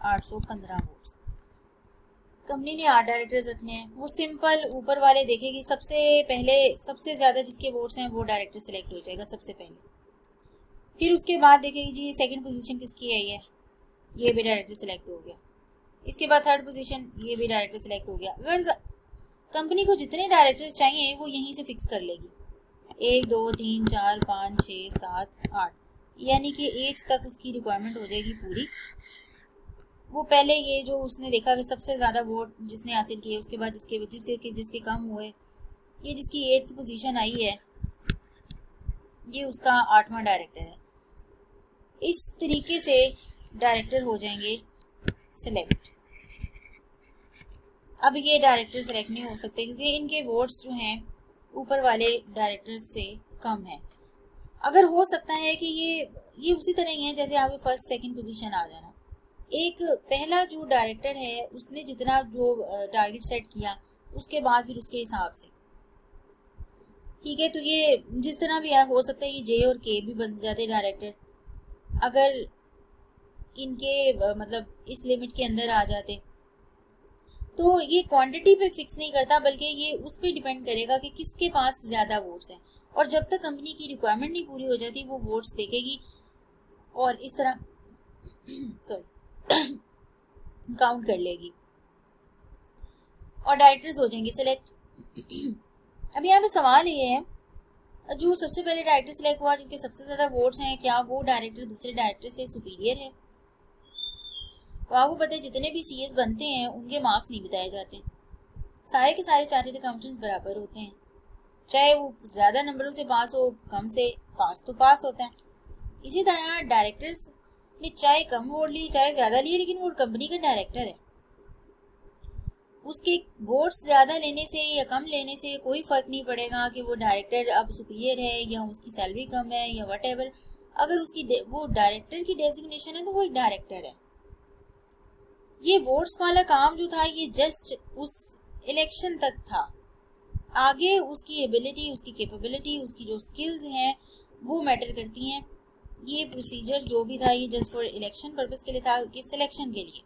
815 वोट्स। कंपनी ने 8 डायरेक्टर्स रखने हैं। वो सिंपल ऊपर वाले देखेगी, सबसे पहले सबसे ज़्यादा जिसके वोट्स हैं वो डायरेक्टर सिलेक्ट हो जाएगा सबसे पहले। फिर उसके बाद देखेगी जी सेकंड पोजीशन किसकी है, ये भी डायरेक्टर सिलेक्ट हो गया। इसके बाद थर्ड पोजीशन, ये भी डायरेक्टर सिलेक्ट हो गया। अगर कंपनी को जितने डायरेक्टर्स चाहिए वो यहीं से फिक्स कर लेगी, 1, 2, 3, 4, 5, 6, 7, 8, यानी कि एज तक उसकी रिक्वायरमेंट हो जाएगी पूरी। वो पहले ये जो उसने देखा कि सबसे ज़्यादा वोट जिसने हासिल किए, उसके बाद जिसके कम हुए, ये जिसकी 8th पोजीशन आई है, ये उसका 8वां डायरेक्टर है। इस तरीके से डायरेक्टर हो जाएंगे सिलेक्ट। अब ये डायरेक्टर सिलेक्ट नहीं हो सकते क्योंकि इनके वोट्स जो हैं ऊपर वाले डायरेक्टर से कम है। अगर हो सकता है कि ये उसी तरह ही है जैसे आपके फर्स्ट सेकंड पोजीशन आ जाना। एक पहला जो डायरेक्टर है उसने जितना जो टारगेट सेट किया उसके बाद फिर उसके हिसाब से, ठीक है। तो ये जिस तरह भी हो सकता है ये जे और के भी बन जाते डायरेक्टर अगर इनके मतलब इस लिमिट के अंदर आ जाते। तो ये क्वांटिटी पे फिक्स नहीं करता, बल्कि ये उस पर डिपेंड करेगा कि किसके पास ज़्यादा वोट्स हैं, और जब तक कंपनी की रिक्वायरमेंट नहीं पूरी हो जाती वो वोट्स देखेगी और इस तरह सॉरी काउंट कर लेगी और डायरेक्टर्स हो जाएंगे सिलेक्ट। अब यहाँ पे सवाल ये है, जो सबसे पहले डायरेक्टर सिलेक्ट हुआ जिसके सबसे ज़्यादा वोट्स हैं, क्या वो डायरेक्टर दूसरे डायरेक्टर से सुपीरियर है? तो आपको पता है जितने भी सीएस बनते हैं उनके मार्क्स नहीं बताए जाते, सारे के सारे चार्टर्ड अकाउंटेंट्स बराबर होते हैं, चाहे वो ज़्यादा नंबरों से पास हो कम से पास तो पास होता है। इसी तरह डायरेक्टर्स ने चाहे कम वोट लिए चाहे ज़्यादा लिए, लेकिन वो कंपनी का डायरेक्टर है, उसके वोट्स ज़्यादा लेने से या कम लेने से कोई फ़र्क नहीं पड़ेगा कि वो डायरेक्टर अब सुपीरियर है या उसकी सैलरी कम है या वट। अगर उसकी वो डायरेक्टर की डेजिग्नेशन है तो वो एक डायरेक्टर है। ये वोट्स वाला काम जो था ये जस्ट उस इलेक्शन तक था, आगे उसकी एबिलिटी, उसकी कैपेबिलिटी, उसकी जो स्किल्स हैं वो मैटर करती हैं। ये प्रोसीजर जो भी था ये जस्ट फॉर इलेक्शन पर्पस के लिए था, कि सिलेक्शन के लिए,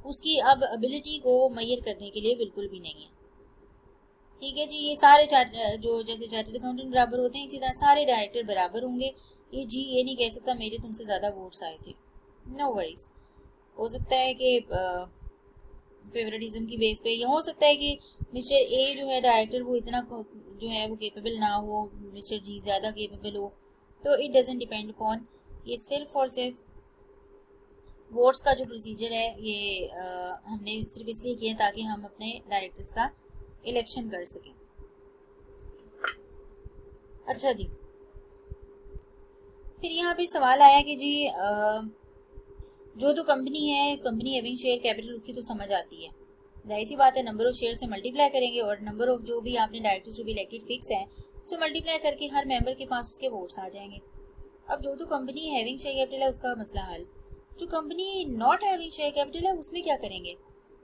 उसकी अब एबिलिटी को मेजर करने के लिए बिल्कुल भी नहीं है। ठीक है जी, ये सारे जो जैसे चार्टर्ड अकाउंटेंट बराबर होते हैं इसी तरह सारे डायरेक्टर बराबर होंगे। ये नहीं कह सकता मेरे तुमसे ज़्यादा वोट्स आए थे, नो वरीज। हो सकता है कि फेवरेटिज्म की बेस पे, या हो सकता है कि मिस्टर ए जो है डायरेक्टर वो इतना जो है वो केपेबल ना हो, मिस्टर जी ज़्यादा केपेबल हो, तो इट डजेंट डिपेंड अपॉन, ये सिर्फ और सिर्फ वोट्स का जो प्रोसीजर है ये हमने सिर्फ इसलिए किया ताकि हम अपने डायरेक्टर्स का इलेक्शन कर सकें। अच्छा जी, फिर यहाँ पे सवाल आया कि जी जो तो कंपनी है, कंपनी हैविंग शेयर कैपिटल उसकी तो समझ आती है, जाहिर सी बात है नंबर ऑफ शेयर से मल्टीप्लाई करेंगे और नंबर ऑफ जो भी आपने डायरेक्टर्स जो भी इलेक्टेड फिक्स हैं उससे मल्टीप्लाई करके हर मेंबर के पास उसके वोट्स आ जाएंगे। अब जो तो कंपनी हैविंग शेयर कैपिटल है उसका मसला हल। जो company not having share capital है उसमें क्या करेंगे?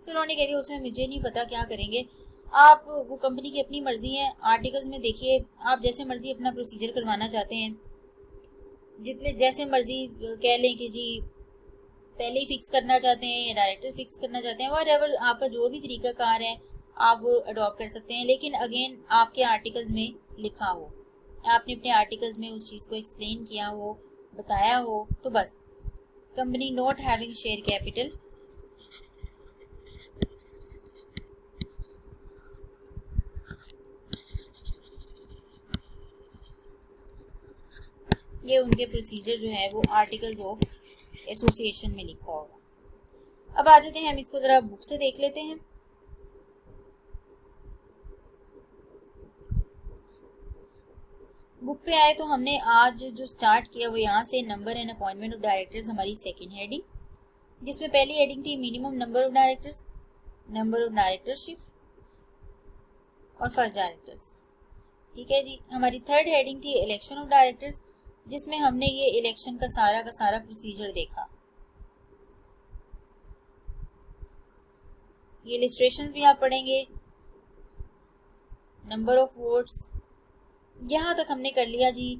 तो उन्होंने कह दिया उसमें मुझे नहीं पता क्या करेंगे आप, वो कंपनी की अपनी मर्जी है। आर्टिकल्स में देखिए आप जैसे मर्जी अपना प्रोसीजर करवाना चाहते हैं, जितने जैसे मर्जी कह लें कि जी पहले ही फिक्स करना चाहते हैं या डायरेक्टर फिक्स करना चाहते हैं, व्हाटएवर आपका जो भी तरीका कार है आप वो अडॉप्ट कर सकते हैं, लेकिन अगेन आपके आर्टिकल्स में लिखा हो, आपने अपने आर्टिकल्स में उस चीज़ को एक्सप्लेन किया हो, बताया हो, तो बस company not having share capital ये उनके प्रोसीजर जो है वो आर्टिकल्स ऑफ एसोसिएशन में लिखा होगा। अब आ जाते हैं हम इसको जरा बुक से देख लेते हैं। बुक पे आए तो हमने आज जो स्टार्ट किया वो यहाँ से, number and appointment of directors हमारी सेकंड हेडिंग, जिसमें पहली हेडिंग थी minimum number of directors, number of directorship और फर्स्ट डायरेक्टर्स। ठीक है जी, हमारी थर्ड हेडिंग थी इलेक्शन ऑफ डायरेक्टर्स, जिसमें हमने ये इलेक्शन का सारा प्रोसीजर देखा। ये इलिस्ट्रेशंस भी आप पढ़ेंगे, नंबर ऑफ वोट्स, यहाँ तक हमने कर लिया जी।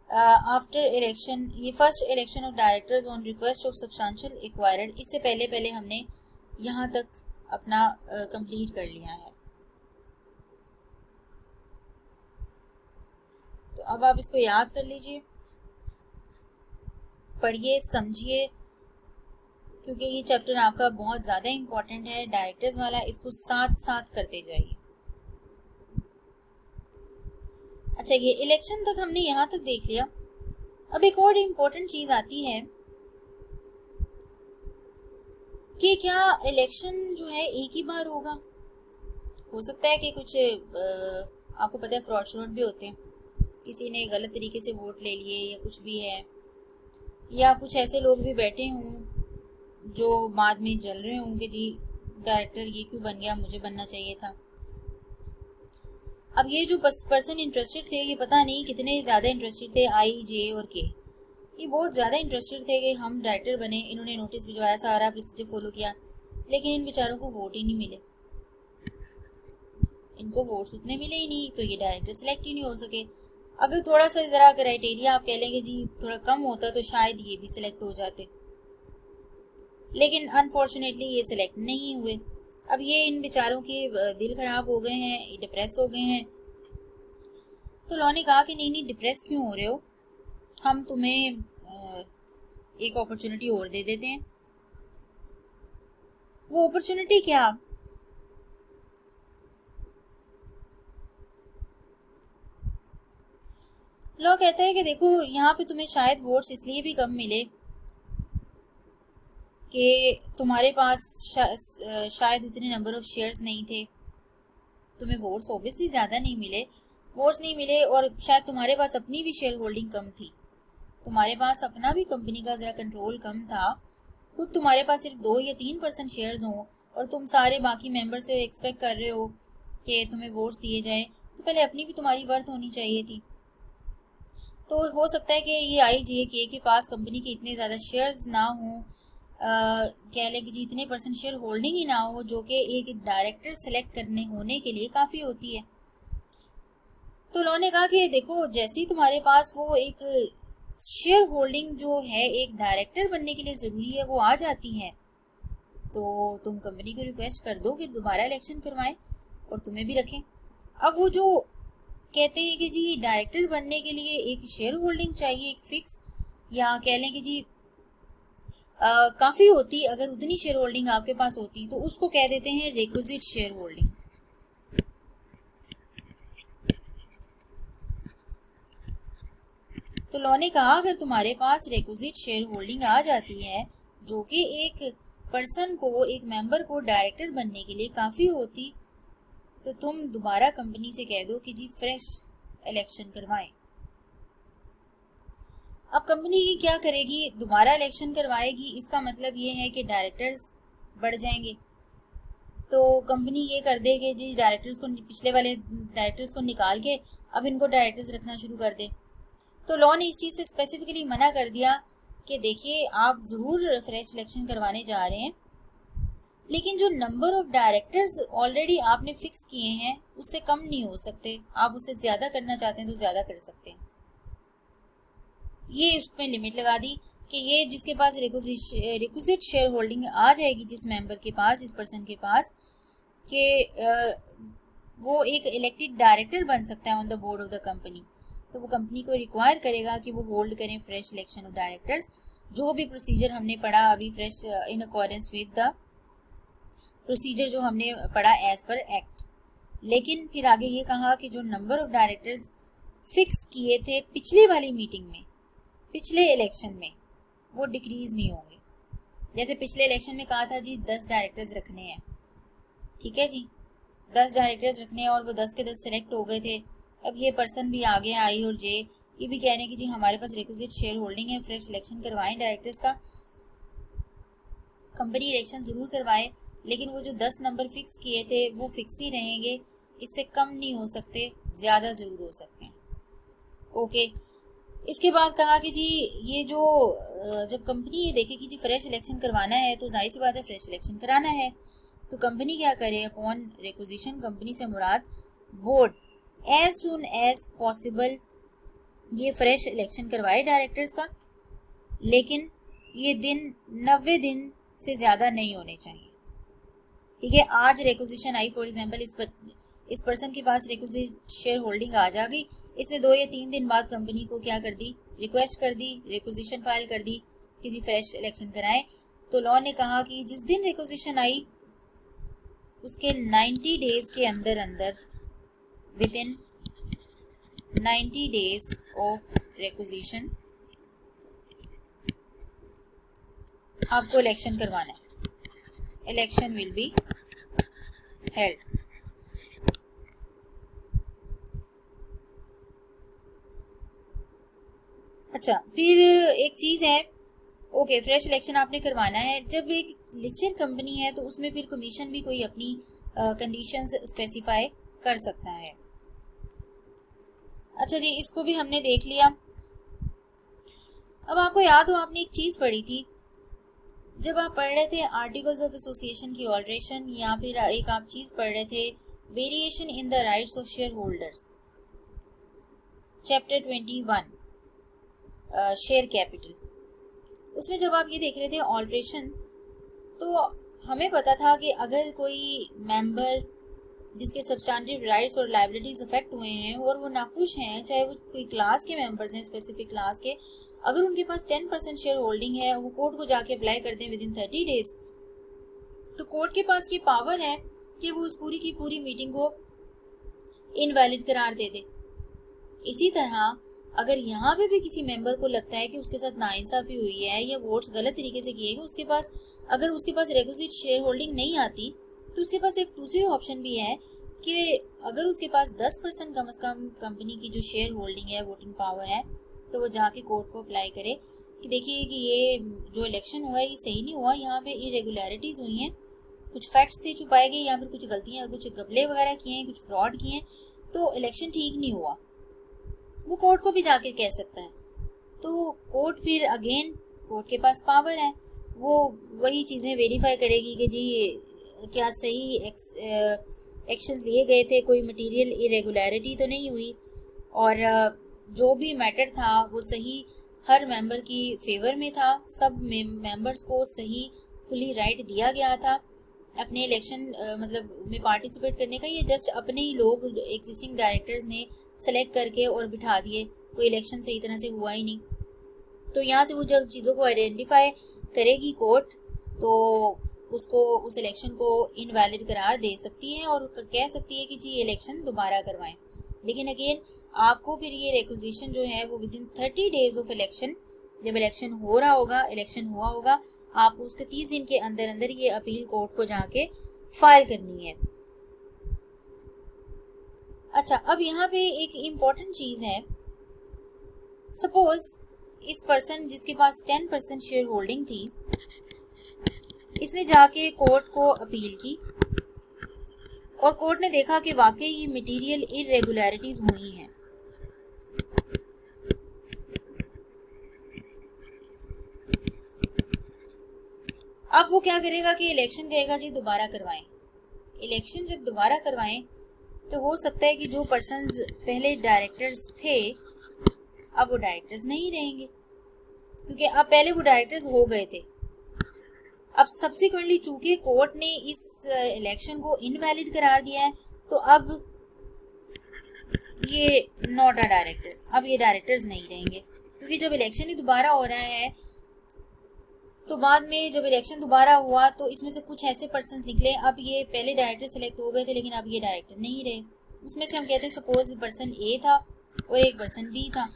आफ्टर इलेक्शन, ये first election of directors on request of substantial acquired, इससे पहले हमने यहाँ तक अपना कंप्लीट कर लिया है। तो अब आप इसको याद कर लीजिए, पढ़िए, समझिए, क्योंकि ये चैप्टर आपका बहुत ज़्यादा इम्पोर्टेंट है डायरेक्टर्स वाला, इसको साथ साथ करते जाइए। अच्छा, ये इलेक्शन तक हमने यहाँ तक देख लिया। अब एक और इम्पोर्टेंट चीज़ आती है कि क्या इलेक्शन जो है एक ही बार होगा? हो सकता है कि कुछ आपको पता है फ्रॉड श्रॉड भी होते हैं, किसी ने गलत तरीके से वोट ले लिए या कुछ भी है, या कुछ ऐसे लोग भी बैठे हों जो बाद में जल रहे हों कि जी डायरेक्टर ये क्यों बन गया, मुझे बनना चाहिए था। अब ये जो पर्सन इंटरेस्टेड थे, ये पता नहीं कितने ज़्यादा इंटरेस्टेड थे, आई, जे और के, ये बहुत ज़्यादा इंटरेस्टेड थे कि हम डायरेक्टर बने। इन्होंने नोटिस भिजवाया, सारा प्रोसीजर फॉलो किया, लेकिन इन बेचारों को वोट ही नहीं मिले। इनको वोट्स उतने मिले ही नहीं तो ये डायरेक्टर सेलेक्ट ही नहीं हो सके। अगर थोड़ा सा ज़रा क्राइटेरिया आप कह लेंगे जी थोड़ा कम होता तो शायद ये भी सिलेक्ट हो जाते, लेकिन अनफॉर्चुनेटली ये सिलेक्ट नहीं हुए। अब ये इन बेचारों के दिल खराब हो गए हैं, डिप्रेस हो गए हैं। तो लॉ ने कहा कि नहीं नहीं, डिप्रेस क्यों हो रहे हो, हम तुम्हें एक अपॉर्चुनिटी और दे देते हैं। वो अपॉर्चुनिटी क्या? लॉ कहता है कि देखो, यहाँ पे तुम्हें शायद वोट्स इसलिए भी कम मिले कि तुम्हारे पास शायद उतने नंबर ऑफ शेयर्स नहीं थे, तुम्हें वोट्स ऑब्वियसली ज़्यादा नहीं मिले, वोट्स नहीं मिले, और शायद तुम्हारे पास अपनी भी शेयर होल्डिंग कम थी, तुम्हारे पास अपना भी कंपनी का ज़रा कंट्रोल कम था, खुद तुम्हारे पास सिर्फ 2 या 3% शेयर्स हों और तुम सारे बाकी मेंबर से एक्सपेक्ट कर रहे हो कि तुम्हें वोट्स दिए जाएं, तो पहले अपनी भी तुम्हारी वर्थ होनी चाहिए थी। तो हो सकता है कि ये IGA के पास कंपनी के इतने ज़्यादा शेयर्स ना हों, कह लें कि जी इतने % शेयर होल्डिंग ही ना हो, जो कि एक डायरेक्टर सेलेक्ट करने होने के लिए काफ़ी होती है। तो उन्होंने कहा कि देखो, जैसे ही तुम्हारे पास वो एक शेयर होल्डिंग जो है एक डायरेक्टर बनने के लिए ज़रूरी है वो आ जाती है, तो तुम कंपनी को रिक्वेस्ट कर दो कि दोबारा इलेक्शन करवाएं और तुम्हें भी रखें। अब वो जो कहते हैं कि जी डायरेक्टर बनने के लिए एक शेयर होल्डिंग चाहिए, एक फिक्स, या कह लें कि जी काफ़ी होती, अगर उतनी शेयर होल्डिंग आपके पास होती तो उसको कह देते हैं रिक्विजिट शेयर होल्डिंग। तो लॉ ने कहा अगर तुम्हारे पास रिक्विजिट शेयर होल्डिंग आ जाती है, जो कि एक पर्सन को, एक मेंबर को डायरेक्टर बनने के लिए काफ़ी होती, तो तुम दोबारा कंपनी से कह दो कि जी फ्रेश इलेक्शन करवाएं। अब कंपनी क्या करेगी, दोबारा इलेक्शन करवाएगी, इसका मतलब ये है कि डायरेक्टर्स बढ़ जाएंगे। तो कंपनी ये कर दे कि जी डायरेक्टर्स को, पिछले वाले डायरेक्टर्स को निकाल के अब इनको डायरेक्टर्स रखना शुरू कर दे। तो लॉ ने इस चीज़ से स्पेसिफिकली मना कर दिया कि देखिए आप ज़रूर फ्रेश इलेक्शन करवाने जा रहे हैं, लेकिन जो नंबर ऑफ डायरेक्टर्स ऑलरेडी आपने फिक्स किए हैं उससे कम नहीं हो सकते, आप उससे ज़्यादा करना चाहते हैं तो ज़्यादा कर सकते हैं। ये उसमें लिमिट लगा दी कि ये जिसके पास रिक्विजिट शेयर होल्डिंग आ जाएगी, जिस मेंबर के पास, जिस पर्सन के पास, कि वो एक इलेक्टेड डायरेक्टर बन सकता है on the board of the company, तो वो कंपनी को रिक्वायर करेगा कि वो होल्ड करें फ्रेश इलेक्शन ऑफ डायरेक्टर्स, जो भी प्रोसीजर हमने पढ़ा अभी, fresh in accordance with the procedure जो हमने पढ़ा एज पर एक्ट। लेकिन फिर आगे ये कहा कि जो नंबर ऑफ डायरेक्टर्स फिक्स किए थे पिछली वाली मीटिंग में, पिछले इलेक्शन में, वो डिक्रीज नहीं होंगे। जैसे पिछले इलेक्शन में कहा था जी 10 डायरेक्टर्स रखने हैं, ठीक है जी, 10 डायरेक्टर्स रखने हैं और वो 10 के 10 सेलेक्ट हो गए थे। अब ये पर्सन भी आगे आई और जे ये भी कह रहे हैं कि जी हमारे पास रिक्विजिट शेयर होल्डिंग है, फ्रेश इलेक्शन करवाएं डायरेक्टर्स का, कंपनी इलेक्शन जरूर करवाए, लेकिन वो जो 10 नंबर फिक्स किए थे वो फिक्स ही रहेंगे, इससे कम नहीं हो सकते, ज़्यादा ज़रूर हो सकते हैं। ओके, इसके बाद कहा कि जी ये जो जब कंपनी ये देखे कि जी फ्रेश इलेक्शन करवाना है तो जाहिर सी बात है फ्रेश इलेक्शन कराना है, तो कंपनी क्या करे, अपॉन रिक्विजिशन, कंपनी से मुराद board as soon as possible ये फ्रेश इलेक्शन करवाए डायरेक्टर्स का, लेकिन ये दिन 90 दिन से ज़्यादा नहीं होने चाहिए। ठीक है, आज रिक्विजिशन आई, फॉर एग्जांपल इस पर्सन के पास रिक्विजिट शेयर होल्डिंग आ जा गई, इसने 2 या 3 दिन बाद कंपनी को क्या कर दी, रिक्वेस्ट कर दी, रिक्विजिशन फाइल कर दी कि जी फ्रेश इलेक्शन कराएं। तो लॉ ने कहा कि जिस दिन रिक्विजिशन आई उसके 90 डेज के अंदर अंदर, with in 90 days of requisition आपको इलेक्शन करवाना है, इलेक्शन विल बी हेल्ड। अच्छा, फिर एक चीज़ है, ओके फ्रेश इलेक्शन आपने करवाना है, जब एक लिस्टेड कंपनी है तो उसमें फिर कमीशन भी कोई अपनी कंडीशंस स्पेसिफाई कर सकता है। अच्छा जी, इसको भी हमने देख लिया। अब आपको याद हो आपने एक चीज़ पढ़ी थी जब आप पढ़ रहे थे आर्टिकल्स ऑफ एसोसिएशन की ऑल्ट्रेशन, या फिर एक आप चीज़ पढ़ रहे थे variation in the rights of share holders, chapter 21 share capital. उसमें जब आप ये देख रहे थे ऑल्ट्रेशन, तो हमें पता था कि अगर कोई मेंबर जिसके सब्सटैंटिव राइट्स और लायबिलिटीज अफेक्ट हुए हैं और वो नाखुश हैं, चाहे वो कोई क्लास के मेंबर्स हैं, स्पेसिफिक क्लास के, अगर उनके पास 10% शेयर होल्डिंग है, वो कोर्ट को जाके अप्लाई करते हैं विद इन 30 डेज, तो कोर्ट के पास ये पावर है कि वो उस पूरी की पूरी मीटिंग को इनवैलिड करार दे दे। इसी तरह अगर यहाँ पे भी किसी मेंबर को लगता है कि उसके साथ नाइंसाफी हुई है या वोट्स गलत तरीके से किए गए, उसके पास अगर उसके पास रेक्विजिट शेयर होल्डिंग नहीं आती, तो उसके पास एक दूसरी ऑप्शन भी है कि अगर उसके पास 10% कम से कम कंपनी की जो शेयर होल्डिंग है, वोटिंग पावर है, तो वो जाके कोर्ट को अप्लाई करे कि देखिए कि ये जो इलेक्शन हुआ है ये सही नहीं हुआ, यहाँ पे इरेगुलरिटीज हुई हैं, कुछ फैक्ट्स थे छुपाए गए, यहाँ पर कुछ गलतियाँ, कुछ गबले वगैरह किए हैं, कुछ फ्रॉड किए हैं, तो इलेक्शन ठीक नहीं हुआ। वो कोर्ट को भी जाके कह सकता है। तो कोर्ट फिर अगेन, कोर्ट के पास पावर है, वो वही चीज़ें वेरीफाई करेगी कि जी क्या सही एक्शंस लिए गए थे, कोई मटेरियल इरेगुलरिटी तो नहीं हुई, और जो भी मैटर था वो सही हर मेंबर की फेवर में था, सब मेंबर्स को सही फुली राइट दिया गया था अपने इलेक्शन मतलब में पार्टिसिपेट करने का। ये जस्ट अपने ही लोग एग्जिस्टिंग डायरेक्टर्स ने सेलेक्ट करके और बिठा दिए, कोई इलेक्शन सही तरह से हुआ ही नहीं। तो यहाँ से वो जब चीज़ों को आइडेंटिफाई करेगी कोर्ट, तो उसको उस इलेक्शन को इनवैलिड करार दे सकती है और कह सकती है कि जी इलेक्शन दोबारा करवाएं। लेकिन अगेन आपको फिर ये रिक्विजिशन जो है वो with in 30 days of election, जब इलेक्शन हो रहा होगा, इलेक्शन हुआ होगा, आप उसके 30 दिन के अंदर अंदर ये अपील कोर्ट को जाके फाइल करनी है। अच्छा, अब यहाँ पे एक इम्पॉर्टेंट चीज है, सपोज इस पर्सन जिसके पास 10% शेयर होल्डिंग थी, इसने जाके कोर्ट को अपील की और कोर्ट ने देखा कि वाकई मटेरियल इरेगुलरिटीज हुई हैं। अब वो क्या करेगा कि इलेक्शन कहेगा जी दोबारा करवाएं। इलेक्शन जब दोबारा करवाएं तो हो सकता है कि जो पर्सन्स पहले डायरेक्टर्स थे अब वो डायरेक्टर्स नहीं रहेंगे, क्योंकि अब पहले वो डायरेक्टर्स हो गए थे। अब सब्सिक्वेंटली चूंकि कोर्ट ने इस इलेक्शन को इनवैलिड करार दिया है, तो अब ये नॉट अ डायरेक्टर, अब ये डायरेक्टर्स नहीं रहेंगे, क्योंकि जब इलेक्शन ही दोबारा हो रहा है तो बाद में जब इलेक्शन दोबारा हुआ तो इसमें से कुछ ऐसे पर्सन्स निकले, अब ये पहले डायरेक्टर सेलेक्ट हो गए थे लेकिन अब ये डायरेक्टर नहीं रहे। उसमें से हम कहते हैं सपोज पर्सन ए था और एक पर्सन बी था।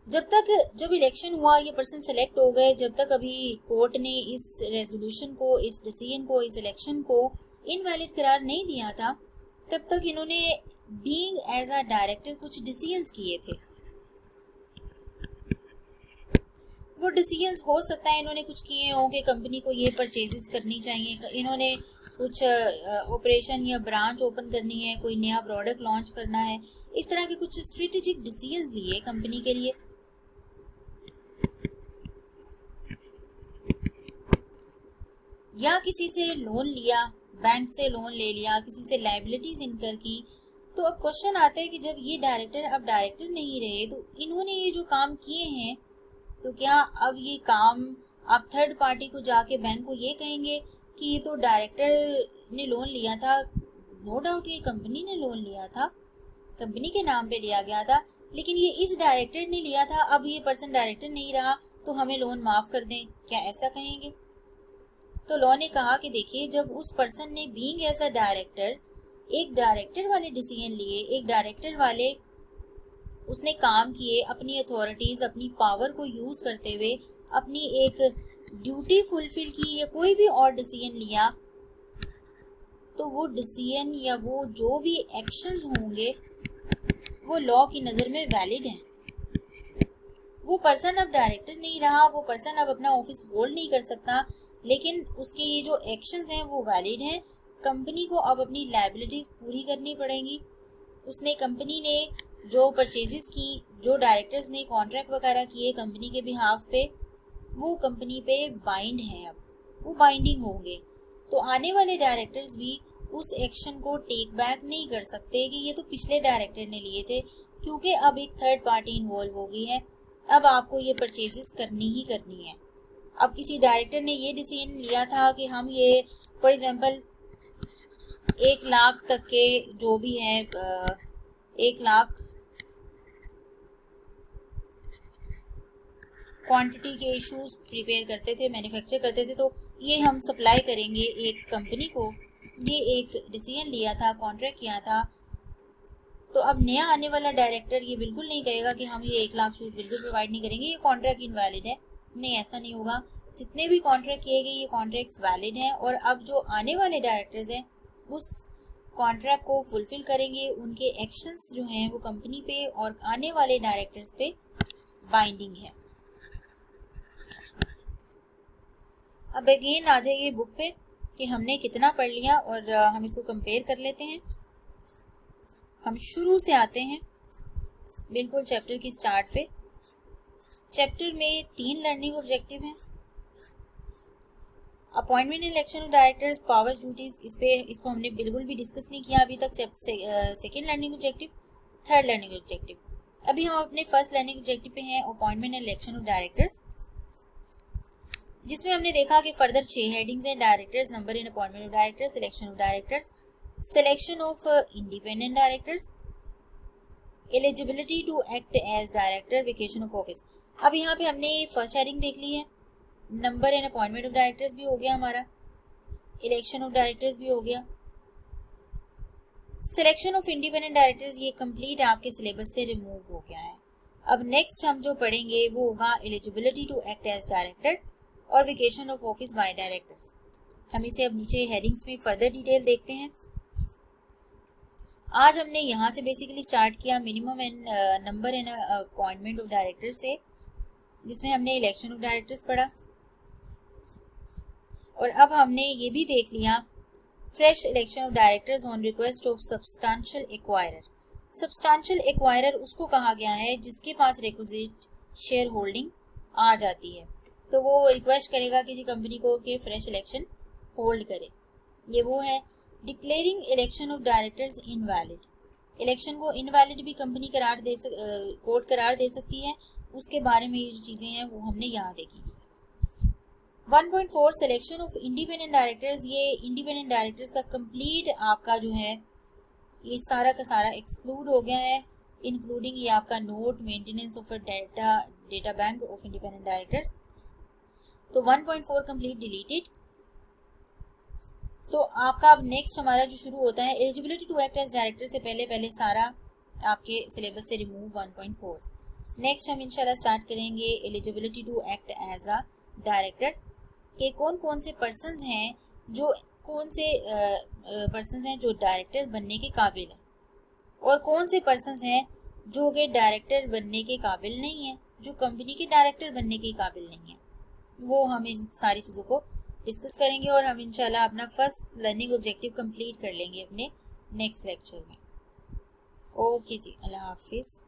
जब इलेक्शन हुआ ये पर्सन सेलेक्ट हो गए, जब तक अभी कोर्ट ने इस रेजोल्यूशन को, इस डिसीजन को, इस इलेक्शन को इनवैलिड करार नहीं दिया था, तब तक इन्होंने बीइंग एज अ डायरेक्टर कुछ डिसीजंस किए थे। वो डिसीजंस हो सकता है इन्होंने कुछ किए हों कि कंपनी को ये परचेजेस करनी चाहिए, इन्होंने कुछ ऑपरेशन या ब्रांच ओपन करनी है, कोई नया प्रोडक्ट लॉन्च करना है, इस तरह के कुछ स्ट्रेटेजिक डिसीजंस लिए कंपनी के लिए। या किसी से लोन लिया, बैंक से लोन ले लिया, किसी से लायबिलिटीज इनकर की। तो अब क्वेश्चन आता है कि जब ये डायरेक्टर अब डायरेक्टर नहीं रहे तो इन्होंने ये जो काम किए हैं, तो क्या अब ये काम आप थर्ड पार्टी को जाके बैंक को ये कहेंगे कि ये तो डायरेक्टर ने लोन लिया था, नो डाउट ये कंपनी ने लोन लिया था, कंपनी के नाम पे लिया गया था, लेकिन ये इस डायरेक्टर ने लिया था, अब ये पर्सन डायरेक्टर नहीं रहा तो हमें लोन माफ कर दें, क्या ऐसा कहेंगे? तो लॉ ने कहा कि देखिए जब उस पर्सन ने बीइंग एज अ डायरेक्टर एक डायरेक्टर वाले डिसीजन लिए, एक डायरेक्टर वाले उसने काम किए, अपनी अथॉरिटीज, अपनी पावर को यूज करते हुए अपनी एक ड्यूटी फुलफिल की या कोई भी और डिसीजन लिया, तो वो डिसीजन या वो जो भी एक्शंस होंगे वो लॉ की नज़र में वैलिड हैं। वो पर्सन अब डायरेक्टर नहीं रहा, वो पर्सन अब अपना ऑफिस होल्ड नहीं कर सकता, लेकिन उसके ये जो एक्शंस हैं वो वैलिड हैं। कंपनी को अब अपनी लायबिलिटीज पूरी करनी पड़ेंगी। उसने, कंपनी ने जो परचेजेस की, जो डायरेक्टर्स ने कॉन्ट्रैक्ट वगैरह किए कंपनी के बिहाफ पे, वो कंपनी पे बाइंड हैं, अब वो बाइंडिंग होंगे। तो आने वाले डायरेक्टर्स भी उस एक्शन को टेक बैक नहीं कर सकते कि ये तो पिछले डायरेक्टर ने लिए थे, क्योंकि अब एक थर्ड पार्टी इन्वॉल्व हो गई है, अब आपको ये परचेजेस करनी ही करनी है। अब किसी डायरेक्टर ने ये डिसीजन लिया था कि हम ये फॉर एग्जांपल 1 लाख तक के जो भी है 1 लाख क्वांटिटी के इश्यूज प्रिपेयर करते थे, मैन्युफैक्चर करते थे, तो ये हम सप्लाई करेंगे एक कंपनी को। ये एक डिसीजन लिया था, कॉन्ट्रैक्ट किया था। तो अब नया आने वाला डायरेक्टर ये बिल्कुल नहीं कहेगा कि हम ये 1 लाख शूज बिल्कुल प्रोवाइड नहीं करेंगे, ये कॉन्ट्रैक्ट इनवैलिड है। नहीं, ऐसा नहीं होगा। जितने भी कॉन्ट्रैक्ट किए गए ये कॉन्ट्रैक्ट्स वैलिड हैं और अब जो आने वाले डायरेक्टर्स हैं उस कॉन्ट्रैक्ट को फुलफिल करेंगे। उनके एक्शंस जो हैं वो कंपनी पे और आने वाले डायरेक्टर्स पे बाइंडिंग है। अब अगेन आ जाइए बुक पे कि हमने कितना पढ़ लिया और हम इसको कंपेयर कर लेते हैं। हम शुरू से आते हैं बिल्कुल चैप्टर की स्टार्ट पे। चैप्टर में 3 लर्निंग ऑब्जेक्टिव हैं। Appointment and election of directors, powers, duties, इसको हमने बिल्कुल भी डिस्कस नहीं किया अभी तक। Second learning objective, third learning objective. अभी हम अपने फर्स्ट लर्निंग ऑब्जेक्टिव पे हैं, appointment and election of directors, जिसमें हमने देखा कि फर्दर 6 हेडिंग्स हैं। Directors, number in appointment of directors, selection of directors, selection of independent directors, eligibility to act as director, vacation of office. अब यहाँ पे हमने फर्स्ट हेडिंग देख ली है, number and appointment of directors भी हो गया हमारा, इलेक्शन ऑफ डायरेक्टर्स भी हो गया, सिलेक्शन ऑफ इंडिपेंडेंट डायरेक्टर्स ये कंप्लीट आपके सिलेबस से रिमूव हो गया है। अब नेक्स्ट हम जो पढ़ेंगे वो होगा eligibility to act as director और vacation of office by directors. हम इसे अब नीचे हेडिंग्स में फर्दर डिटेल देखते हैं। आज हमने यहाँ से बेसिकली स्टार्ट किया minimum and number and appointment of directors से, जिसमें हमने इलेक्शन ऑफ डायरेक्टर्स पढ़ा। और अब हमने ये भी देख लिया fresh election of directors on request of substantial acquirer. Substantial acquirer उसको कहा गया है जिसके पास रिक्विजिट शेयर होल्डिंग आ जाती है, तो वो रिक्वेस्ट करेगा किसी कंपनी को कि फ्रेश इलेक्शन होल्ड करे। ये वो है। Declaring election of directors invalid, election को इनवैलिड भी कंपनी कोर्ट करार दे सकती है। उसके बारे में ये जो चीजें हैं वो हमने यहाँ देखी। 1.4 सिलेक्शन ऑफ इंडिपेंडेंट डायरेक्टर्स, ये इंडिपेंडेंट डायरेक्टर्स का कंप्लीट आपका जो है ये सारा का सारा एक्सक्लूड हो गया है, इंक्लूडिंग ये आपका note, maintenance of data bank of independent directors. तो 1.4 कंप्लीट डिलीटेड। तो आपका अब नेक्स्ट हमारा जो शुरू होता है eligibility to act as director से पहले सारा आपके सिलेबस से रिमूव 1.4। नेक्स्ट हम इंशाल्लाह स्टार्ट करेंगे eligibility to act as a director के कौन कौन से पर्सन्स हैं जो डायरेक्टर बनने के काबिल हैं और कौन से पर्सन्स हैं जो कि डायरेक्टर बनने के काबिल नहीं है, जो कंपनी के डायरेक्टर बनने के काबिल नहीं है। वो हम इन सारी चीज़ों को डिस्कस करेंगे और हम इंशाल्लाह अपना फर्स्ट लर्निंग ऑब्जेक्टिव कंप्लीट कर लेंगे अपने नेक्स्ट लेक्चर में। ओके जी, अल्लाह हाफिज़।